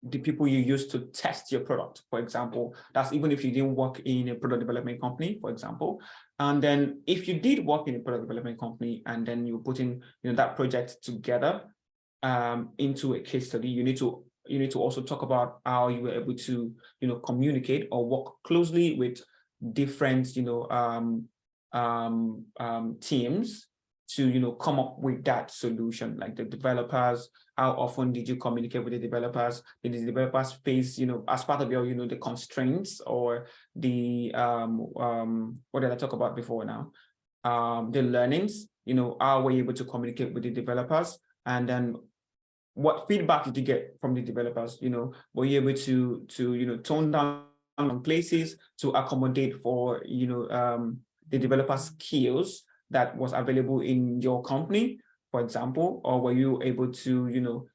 the people you use to test your product, for example. That's even if you didn't work in a product development company, for example. And then if you did work in a product development company and then you're putting, that project together into a case study, you need to also talk about how you were able to, communicate or work closely with different, teams to, come up with that solution, like the developers. How often did you communicate with the developers? Did the developers face, as part of your, the constraints or the, what did I talk about before now? The learnings, how were you able to communicate with the developers? And then what feedback did you get from the developers? Were you able to, tone down places to accommodate for, the developer skills that was available in your company, for example, or were you able to,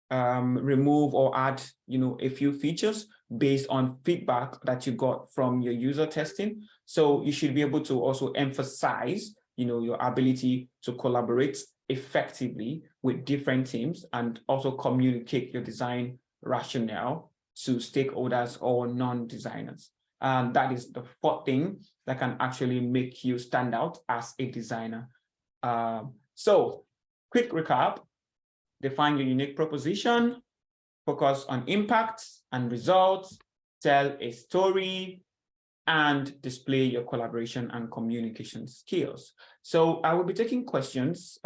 remove or add, a few features based on feedback that you got from your user testing? So you should be able to also emphasize, your ability to collaborate effectively with different teams and also communicate your design rationale to stakeholders or non-designers. And that is the fourth thing that can actually make you stand out as a designer. So quick recap: define your unique proposition, focus on impact and results, tell a story, and display your collaboration and communication skills. So I will be taking questions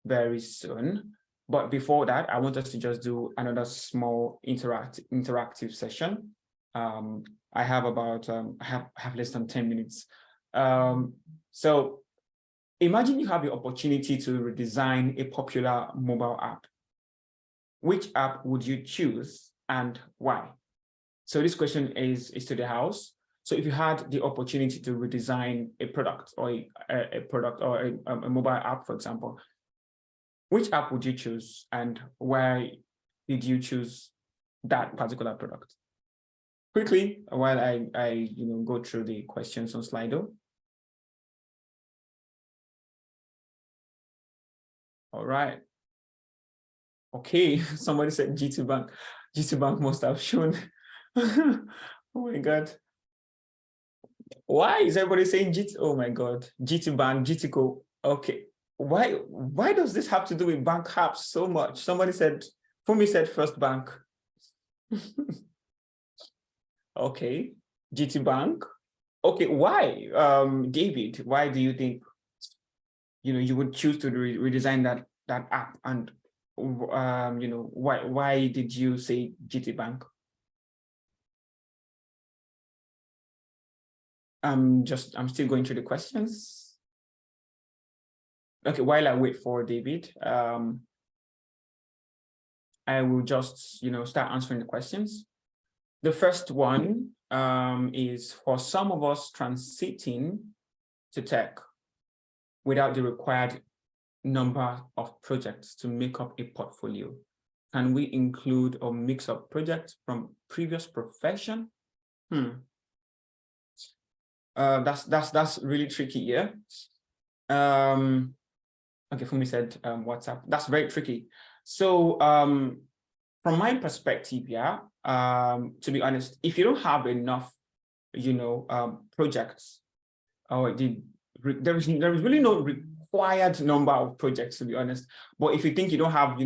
very soon. But before that, I want us to just do another small interactive session. I have about, I have less than 10 minutes. So imagine you have the opportunity to redesign a popular mobile app. Which app would you choose and why? So this question is to the house. So if you had the opportunity to redesign a product or a product or a mobile app, for example, which app would you choose and why did you choose that particular product? Quickly, while I go through the questions on Slido. All right. Okay, somebody said GT Bank. GT Bank must have shown. Oh my God. Why is everybody saying GT? Oh my God. GT Bank, GT Co. Okay. Why does this have to do with bank apps so much? Somebody said, Fumi said First Bank. Okay. GT Bank. Okay, why? David, why do you think you would choose to redesign that app, and why did you say GT Bank? I'm still going through the questions. Okay, while I wait for David, I will just start answering the questions. The first one is for some of us transiting to tech without the required number of projects to make up a portfolio. Can we include or mix up projects from previous profession? That's really tricky, yeah. Okay, Fumi said WhatsApp. That's very tricky. So from my perspective, yeah, to be honest, if you don't have enough, projects, or there is really no required number of projects, to be honest. But if you think you don't have,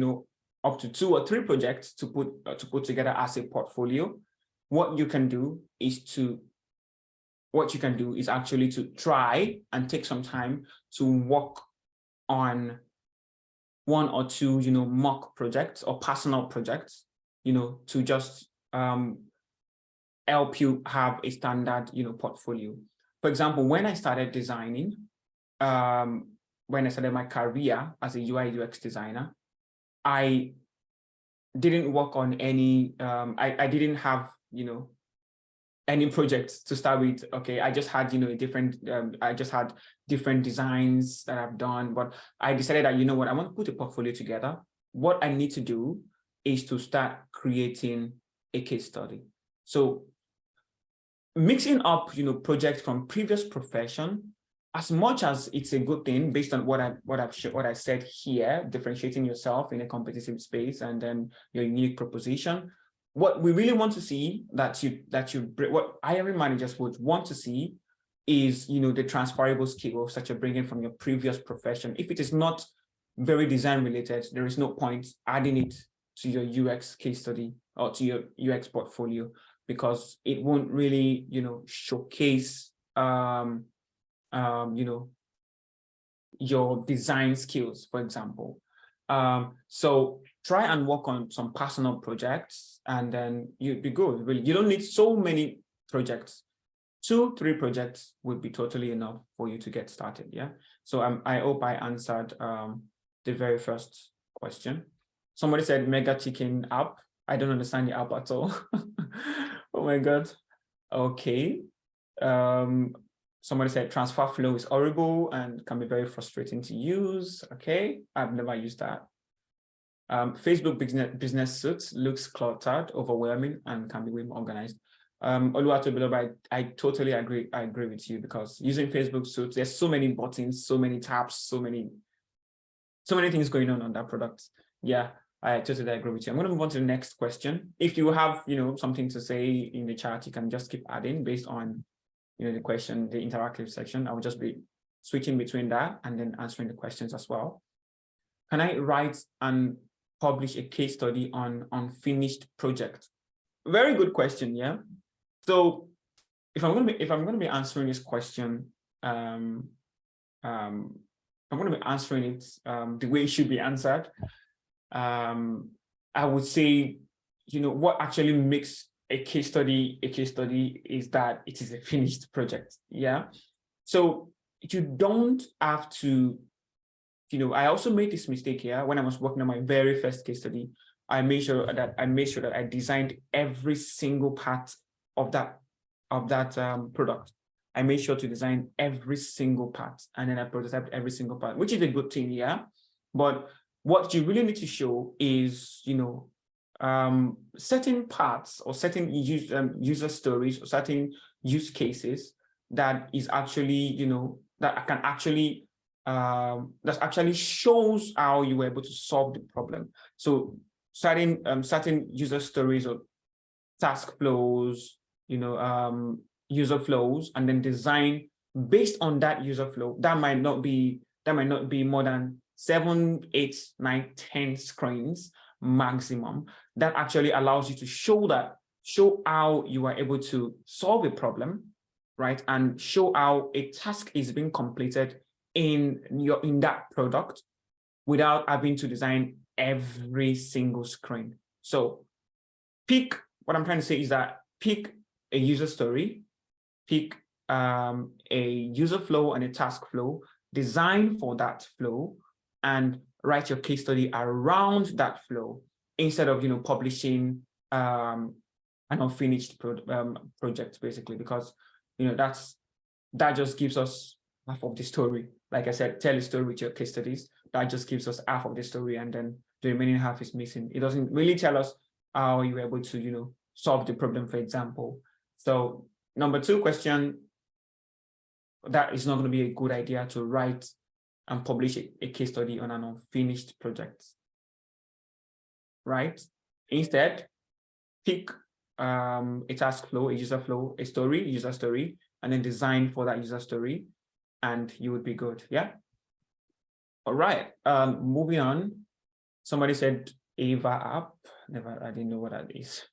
up to 2 or 3 projects to put together as a portfolio, what you can do is actually to try and take some time to work on 1 or 2, mock projects or personal projects, to just help you have a standard, portfolio. For example, when I started designing, when I started my career as a UI UX designer, I didn't work on any, I didn't have, any projects to start with. Okay, I just had, I just had different designs that I've done, but I decided that, I want to put a portfolio together. What I need to do is to start creating a case study. So mixing up, projects from previous profession, as much as it's a good thing based on what I said here, differentiating yourself in a competitive space and then your unique proposition. What we really want to see what hiring managers would want to see is, the transferable skills that you're bringing from your previous profession. If it is not very design related, there is no point adding it to your UX case study or to your UX portfolio, because it won't really, showcase, your design skills, for example. So try and work on some personal projects, and then you'd be good. Really, you don't need so many projects. 2, 3 projects would be totally enough for you to get started. Yeah. So I hope I answered the very first question. Somebody said Mega Chicken app. I don't understand the app at all. Oh my God. Okay. Somebody said transfer flow is horrible and can be very frustrating to use. Okay, I've never used that. Facebook business suits looks cluttered, overwhelming, and can be way more organized. Oluwatobiloba, I totally agree. I agree with you, because using Facebook suits, there's so many buttons, so many tabs, so many things going on that product. Yeah, I totally agree with you. I'm going to move on to the next question. If you have, something to say in the chat, you can just keep adding based on, the question, the interactive section. I will just be switching between that and then answering the questions as well. Can I write and publish a case study on unfinished project? Very good question. Yeah. So if I'm going to be answering this question, I'm going to be answering it the way it should be answered. I would say, what actually makes a case study is that it is a finished project. Yeah. So you don't have to, I also made this mistake here when I was working on my very first case study. I made sure that I designed every single part of that product. I made sure to design every single part, and then I prototyped every single part, which is a good thing, yeah. But what you really need to show is, certain parts or certain user stories or certain use cases that is actually, that can actually that actually shows how you were able to solve the problem. So certain user stories or task flows, user flows, and then design based on that user flow. That might not be more than 7, 8, 9, 10 screens maximum. That actually allows you to show how you are able to solve a problem, right? And show how a task is being completed in that product without having to design every single screen. So what I'm trying to say is that pick a user story, pick a user flow and a task flow, design for that flow, and write your case study around that flow instead of publishing an unfinished project, basically, because that just gives us half of the story. Like I said, tell a story with your case studies. That just gives us half of the story, and then the remaining half is missing. It doesn't really tell us how you were able to solve the problem, for example. So number 2 question, that is not going to be a good idea to write and publish a case study on an unfinished project, right? Instead, pick a task flow, a user flow, a story, user story, and then design for that user story, and you would be good. Yeah. All right. Moving on. Somebody said Ava app. I didn't know what that is.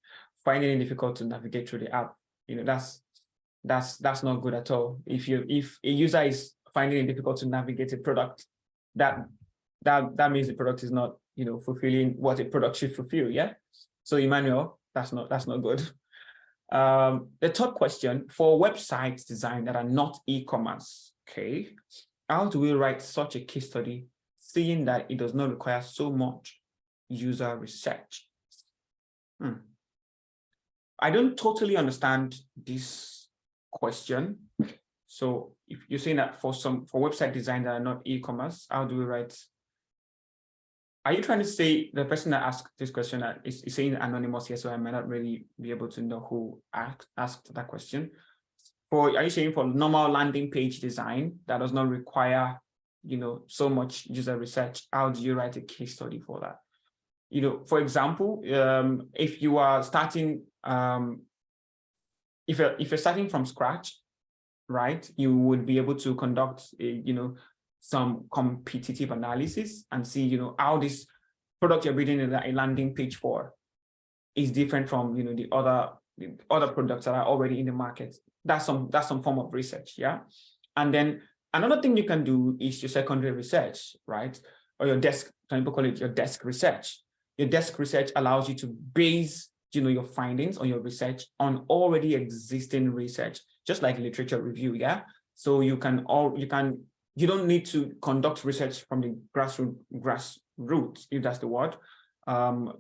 Finding it difficult to navigate through the app. That's not good at all. If a user is finding it difficult to navigate a product, that means the product is not fulfilling what a product should fulfill. Yeah. So Emmanuel, that's not good. The third question, for website design that are not e-commerce, okay, how do we write such a case study, seeing that it does not require so much user research? I don't totally understand this question. So if you're saying that for website design that are not e-commerce, how do we write? Are you trying to say the person that asked this question is saying anonymous here, so I might not really be able to know who asked that question? Are you saying for normal landing page design that does not require so much user research, how do you write a case study for that? For example, if you are starting, if you're starting from scratch, right, you would be able to conduct some competitive analysis and see how this product you're building a landing page for is different from the other products that are already in the market. That's some form of research. Yeah. And then another thing you can do is your secondary research, right? Or your desk, some people call it your desk research. Your desk research allows you to base your findings on your research on already existing research, just like literature review. Yeah. So you don't need to conduct research from the grassroots, if that's the word. For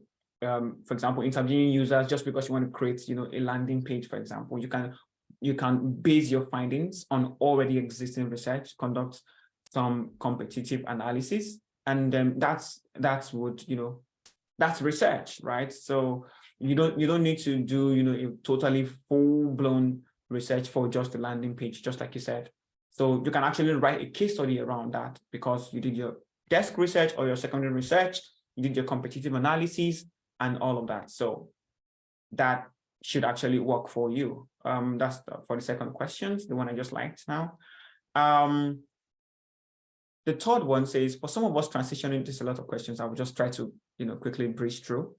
example, interviewing users just because you want to create a landing page, for example. You can base your findings on already existing research, conduct some competitive analysis, and then that's research, right? So you don't need to do a totally full-blown research for just the landing page, just like you said. So you can actually write a case study around that because you did your desk research or your secondary research, you did your competitive analysis and all of that. So that should actually work for you. That's for the second question, the one I just liked now. The third one says, for some of us transitioning, there's a lot of questions. I will just try to quickly breeze through.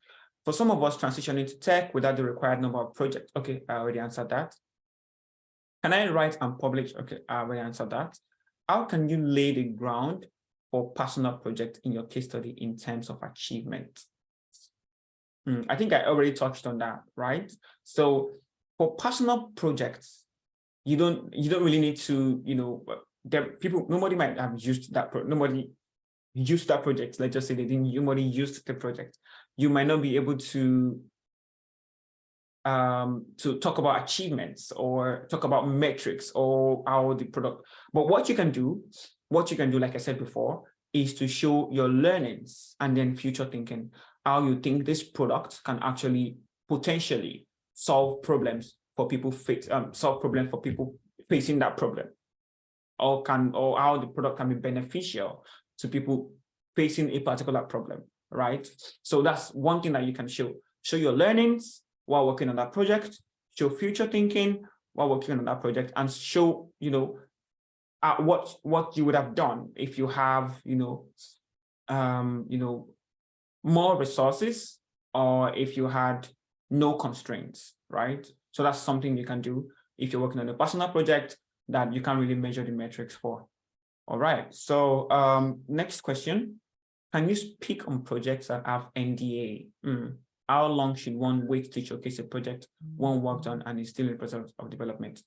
For some of us transitioning to tech without the required number of projects. Okay, I already answered that. Can I write and publish? Okay, I already answered that. How can you lay the ground for personal project in your case study in terms of achievement? I think I already touched on that, right? So for personal projects, you don't really need to, nobody might have used that, nobody used that project. Let's just say nobody used the project. You might not be able to to talk about achievements or talk about metrics or how the product. But what you can do, like I said before, is to show your learnings and then future thinking, how you think this product can actually potentially solve problems for people facing that problem, or how the product can be beneficial to people facing a particular problem, right? So that's one thing that you can show your learnings while working on that project, show future thinking while working on that project, and show, what you would have done if you have, more resources, or if you had no constraints, right? So that's something you can do if you're working on a personal project that you can't really measure the metrics for. All right, so next question. Can you speak on projects that have NDA? How long should one wait to showcase a project one worked on and is still in the process of development?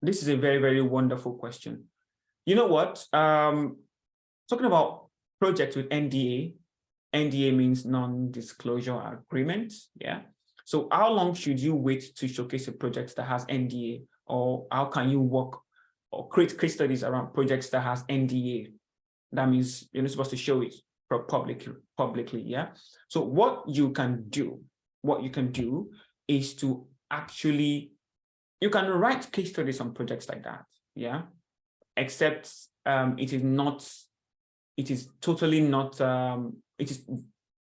This is a very, very wonderful question. You know what? Talking about projects with NDA, NDA means non-disclosure agreement. Yeah. So how long should you wait to showcase a project that has NDA, or how can you work or create case studies around projects that has NDA? That means you're not supposed to show it publicly. Yeah. So what you can do is to actually, you can write case studies on projects like that. Yeah. Except it is totally not, it is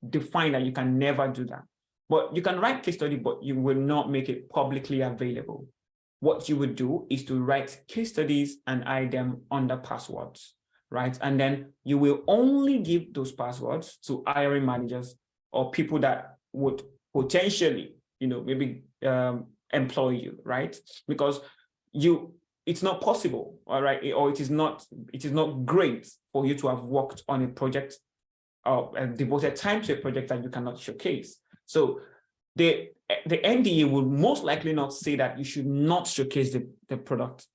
defined that you can never do that. But you can write case study, but you will not make it publicly available. What you would do is to write case studies and hide them under passwords, right? And then you will only give those passwords to hiring managers or people that would potentially, maybe employ you, right? Because it's not possible, all right, or it is not great for you to have worked on a project or devoted time to a project that you cannot showcase. So the NDA would most likely not say that you should not showcase the product.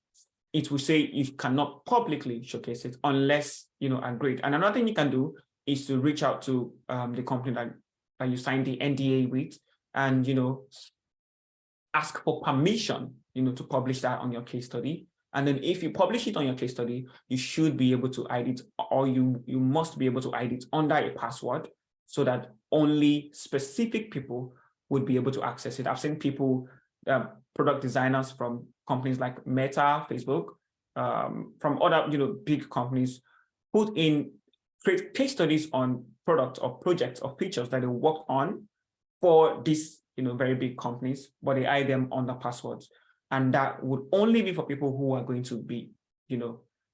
It will say you cannot publicly showcase it unless agreed. And another thing you can do is to reach out to the company that you signed the NDA with, and ask for permission to publish that on your case study. And then if you publish it on your case study, you should be able to hide it, or you must be able to hide it under a password so that only specific people would be able to access it. I've seen people, product designers from companies like Meta, Facebook, from other big companies, create case studies on products or projects or features that they worked on for these very big companies, but they hide them under passwords. And that would only be for people who are going to be,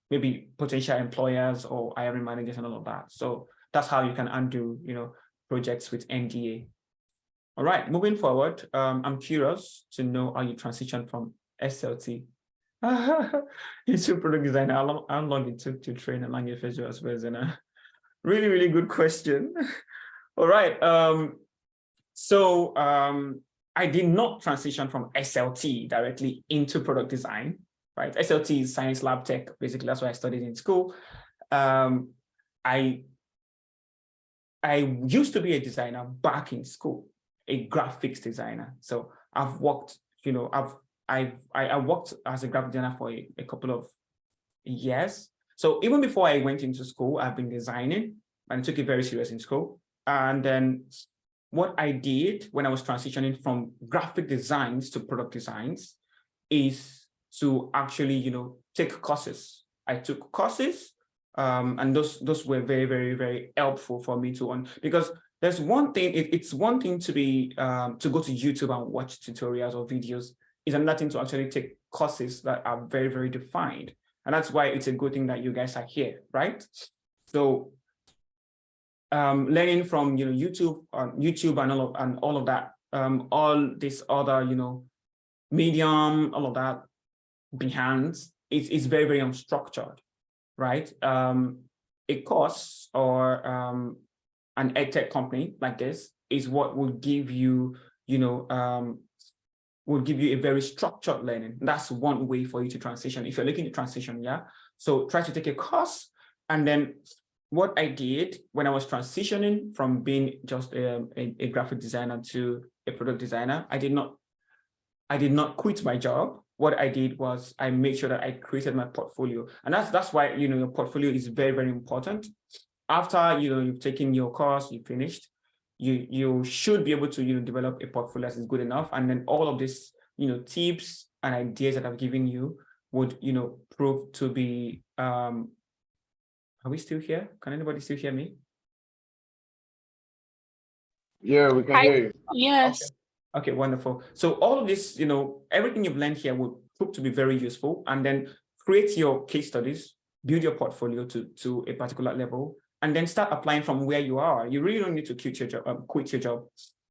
maybe potential employers or hiring managers and all of that. So that's how you can undo, projects with NDA. All right, moving forward, I'm curious to know how you transition from SLT into product design. How long it took to train a language visual as well as a really, really good question. All right, so I did not transition from SLT directly into product design, right? SLT is science lab tech. Basically, that's what I studied in school. I used to be a designer back in school, a graphics designer. So I've worked, I worked as a graphic designer for a couple of years. So even before I went into school, I've been designing, and I took it very serious in school. And then what I did when I was transitioning from graphic designs to product designs is to actually, take courses. I took courses, and those were very, very, very helpful for me because there's one thing, it's one thing to be, to go to YouTube and watch tutorials or videos. It's another thing to actually take courses that are very, very defined. And that's why it's a good thing that you guys are here, right? So learning from YouTube and all of that, all this other Medium, all of that, Behance, it's very, very unstructured, right? A course or an edtech company like this is what will give you a very structured learning. That's one way for you to transition if you're looking to transition. Yeah, so try to take a course. And then what I did when I was transitioning from being just a graphic designer to a product designer, I did not I did not quit my job. What I did was I made sure that I created my portfolio. And that's why, your portfolio is very, very important. After, you've taken your course, you finished, you should be able to, develop a portfolio that is good enough. And then all of this, tips and ideas that I've given you would, prove to be, are we still here? Can anybody still hear me? Yeah, we can hear you. Yes. Okay, wonderful. So all of this, everything you've learned here will prove to be very useful. And then create your case studies, build your portfolio to a particular level, and then start applying from where you are. You really don't need to quit your job.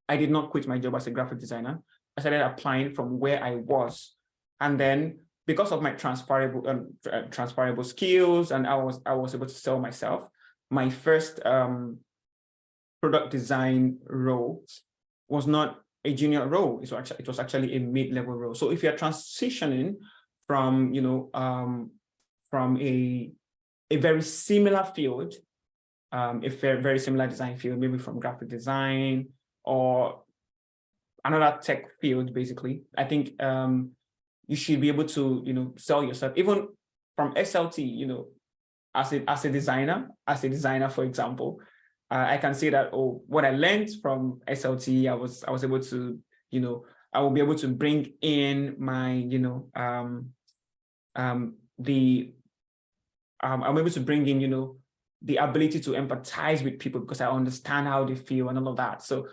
I did not quit my job as a graphic designer. I started applying from where I was. And then because of my transferable skills, and I was able to sell myself, my first product design role was not a junior role. It was actually a mid-level role. So if you're transitioning from, from a very similar field, a very similar design field, maybe from graphic design or another tech field, basically, I think you should be able to, sell yourself, even from SLT, as a designer, for example. I can say that, what I learned from SLT, I was able to, I will be able to bring in my, I'm able to bring in, the ability to empathize with people because I understand how they feel and all of that. So,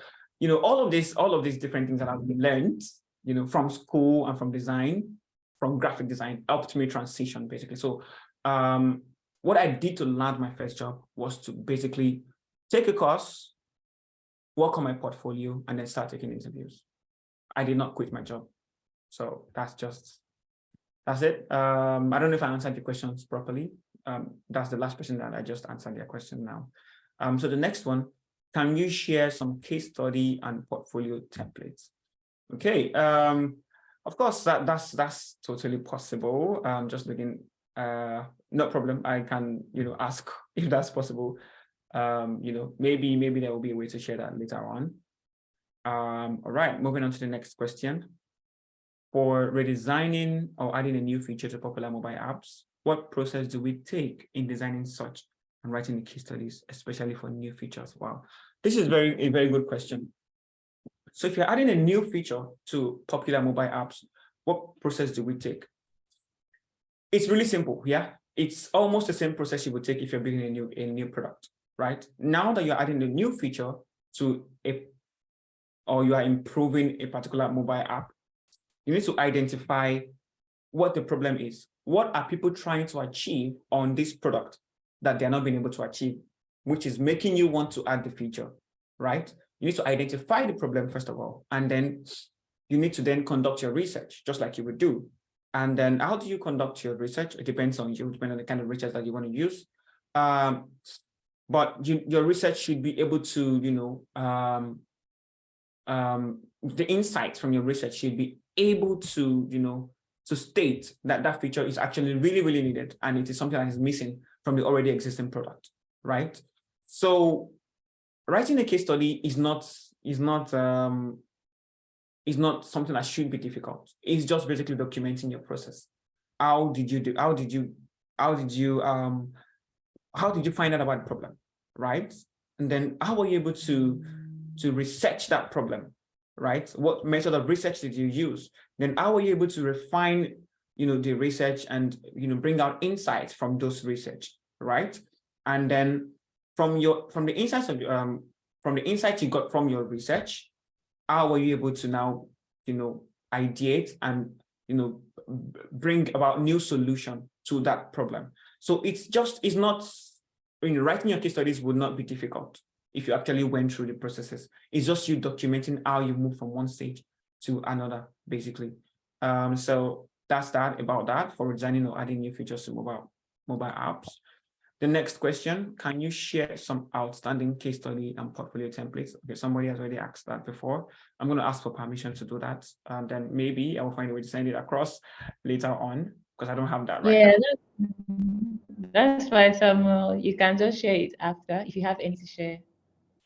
all of these different things that I've learned, from school and from design, from graphic design, helped me transition, basically. So, what I did to land my first job was to basically take a course, work on my portfolio, and then start taking interviews. I did not quit my job. So that's it. I don't know if I answered your questions properly. That's the last question that I just answered your question now. So the next one, can you share some case study and portfolio templates? Okay. Of course, that's totally possible. Just looking, no problem. I can, ask if that's possible. Maybe there will be a way to share that later on. All right, moving on to the next question. For redesigning or adding a new feature to popular mobile apps, what process do we take in designing such and writing the case studies, especially for new features? Wow, this is a very good question. So if you're adding a new feature to popular mobile apps, what process do we take? It's really simple, yeah. It's almost the same process you would take if you're building a new product, right? Now that you're adding a new feature to or you are improving a particular mobile app, you need to identify what the problem is. What are people trying to achieve on this product that they're not being able to achieve, which is making you want to add the feature, right? You need to identify the problem, first of all, and then you need to then conduct your research, just like you would do. And then how do you conduct your research? It depends on you, depending on the kind of research that you want to use. But your research should be able to, the insights from your research should be able to, to state that that feature is actually really, really needed, and it is something that is missing from the already existing product, right? So writing a case study is not something that should be difficult. It's just basically documenting your process. How did you find out about the problem, right? And then how were you able to research that problem, right? What method of research did you use? Then how were you able to refine, the research and, bring out insights from those research, right? And then from the insights you got from your research, how were you able to now, ideate and, bring about new solution to that problem? So it's not, writing your case studies would not be difficult if you actually went through the processes. It's just you documenting how you move from one stage to another, basically. So that's about that for designing or adding new features to mobile apps. The next question, can you share some outstanding case study and portfolio templates? Okay, somebody has already asked that before. I'm going to ask for permission to do that. And then maybe I will find a way to send it across later on, because I don't have that right now. That's fine, Samuel. You can just share it after if you have anything to share.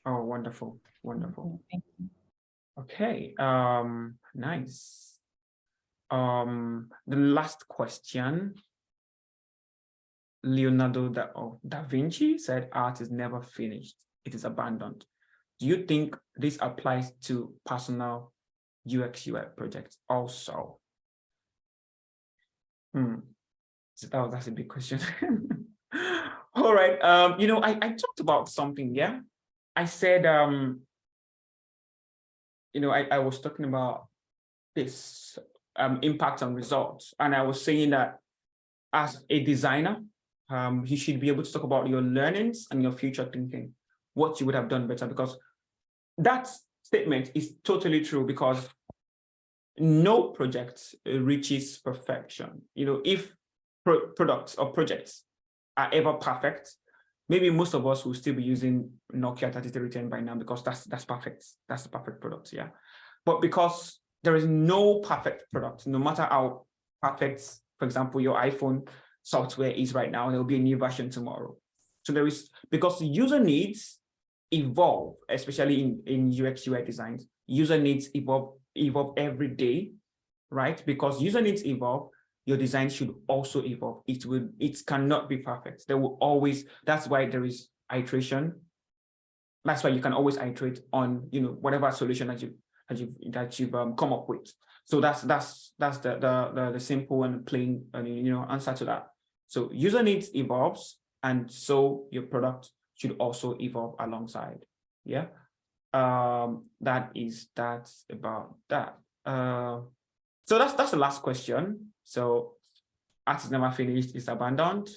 Oh, wonderful. Wonderful. Thank you. Okay, nice. The last question, Leonardo da Vinci said, art is never finished, it is abandoned. Do you think this applies to personal UX UI projects also? That's a big question. All right. I talked about something, yeah. I said, I was talking about this impact on results. And I was saying that as a designer, you should be able to talk about your learnings and your future thinking, what you would have done better, because that statement is totally true, because no project reaches perfection. If products or projects are ever perfect, maybe most of us will still be using Nokia 3310 by now, because that's perfect. That's the perfect product, yeah. But because there is no perfect product, no matter how perfect, for example, your iPhone software is right now, and there'll be a new version tomorrow. So because the user needs evolve, especially in UX UI designs, user needs evolve every day, right? Because user needs evolve, your design should also evolve. It cannot be perfect. There will always, that's why there is iteration. That's why you can always iterate on, whatever solution that you've come up with. So that's the simple and plain, answer to that. So user needs evolves, and so your product should also evolve alongside. Yeah. That's about that. So that's the last question. So art is never finished, it's abandoned,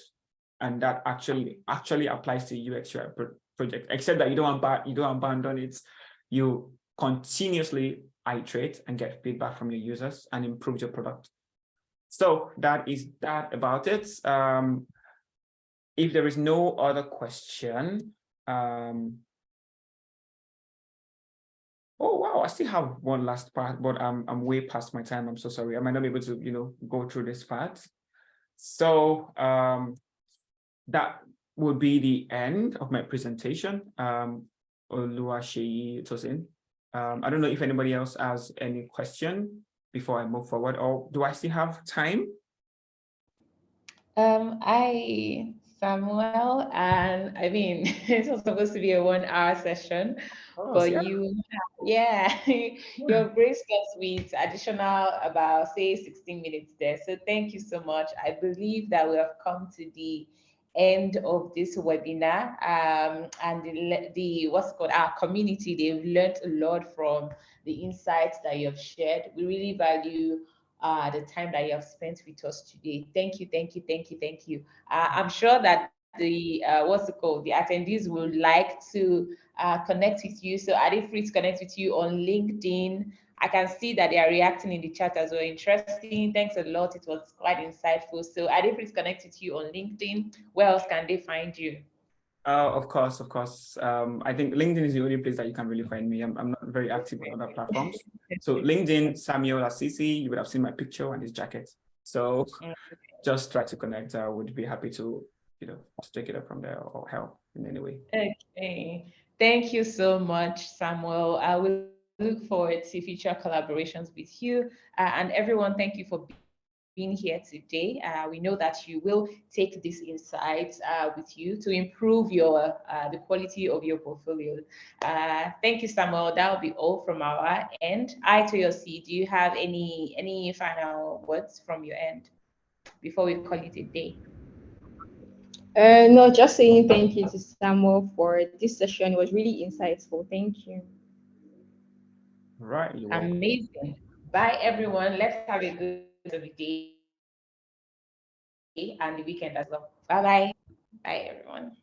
and that actually applies to UX UI project, except that you don't abandon it. You continuously iterate and get feedback from your users and improve your product. So that is that about it. If there is no other question, oh wow, I still have one last part, but I'm way past my time. I'm so sorry. I might not be able to go through this part. So that would be the end of my presentation. Oluwaseyi Tosin. I don't know if anybody else has any question before I move forward, or do I still have time? Samuel, and I mean, it was supposed to be a 1 hour session, but Yeah. your graced us with additional about, say, 16 minutes there. So thank you so much. I believe that we have come to the end of this webinar, and the what's it called, our community, they've learned a lot from the insights that you have shared. We really value the time that you have spent with us today. Thank you, thank you, thank you, thank you. I'm sure that the the attendees would like to connect with you. So are they free to connect with you on LinkedIn? I can see that they are reacting in the chat as well. Interesting. Thanks a lot. It was quite insightful. So are they free to connect with you on LinkedIn? Where else can they find you? Of course. I think LinkedIn is the only place that you can really find me. I'm not very active on other platforms. So LinkedIn, Samuel Lasisi, you would have seen my picture and his jacket. So just try to connect. I would be happy to take it up from there or help in any way. Okay. Thank you so much, Samuel. I will look forward to future collaborations with you. And everyone, thank you for being here today. We know that you will take these insights with you to improve the quality of your portfolio. Thank you, Samuel. That will be all from our end. I2C, do you have any final words from your end before we call it a day? No, just saying thank you to Samuel for this session. It was really insightful. Thank you. Right. You're welcome. Amazing. Bye, everyone. Let's have a good rest of the day and the weekend as well. Bye bye. Bye, everyone.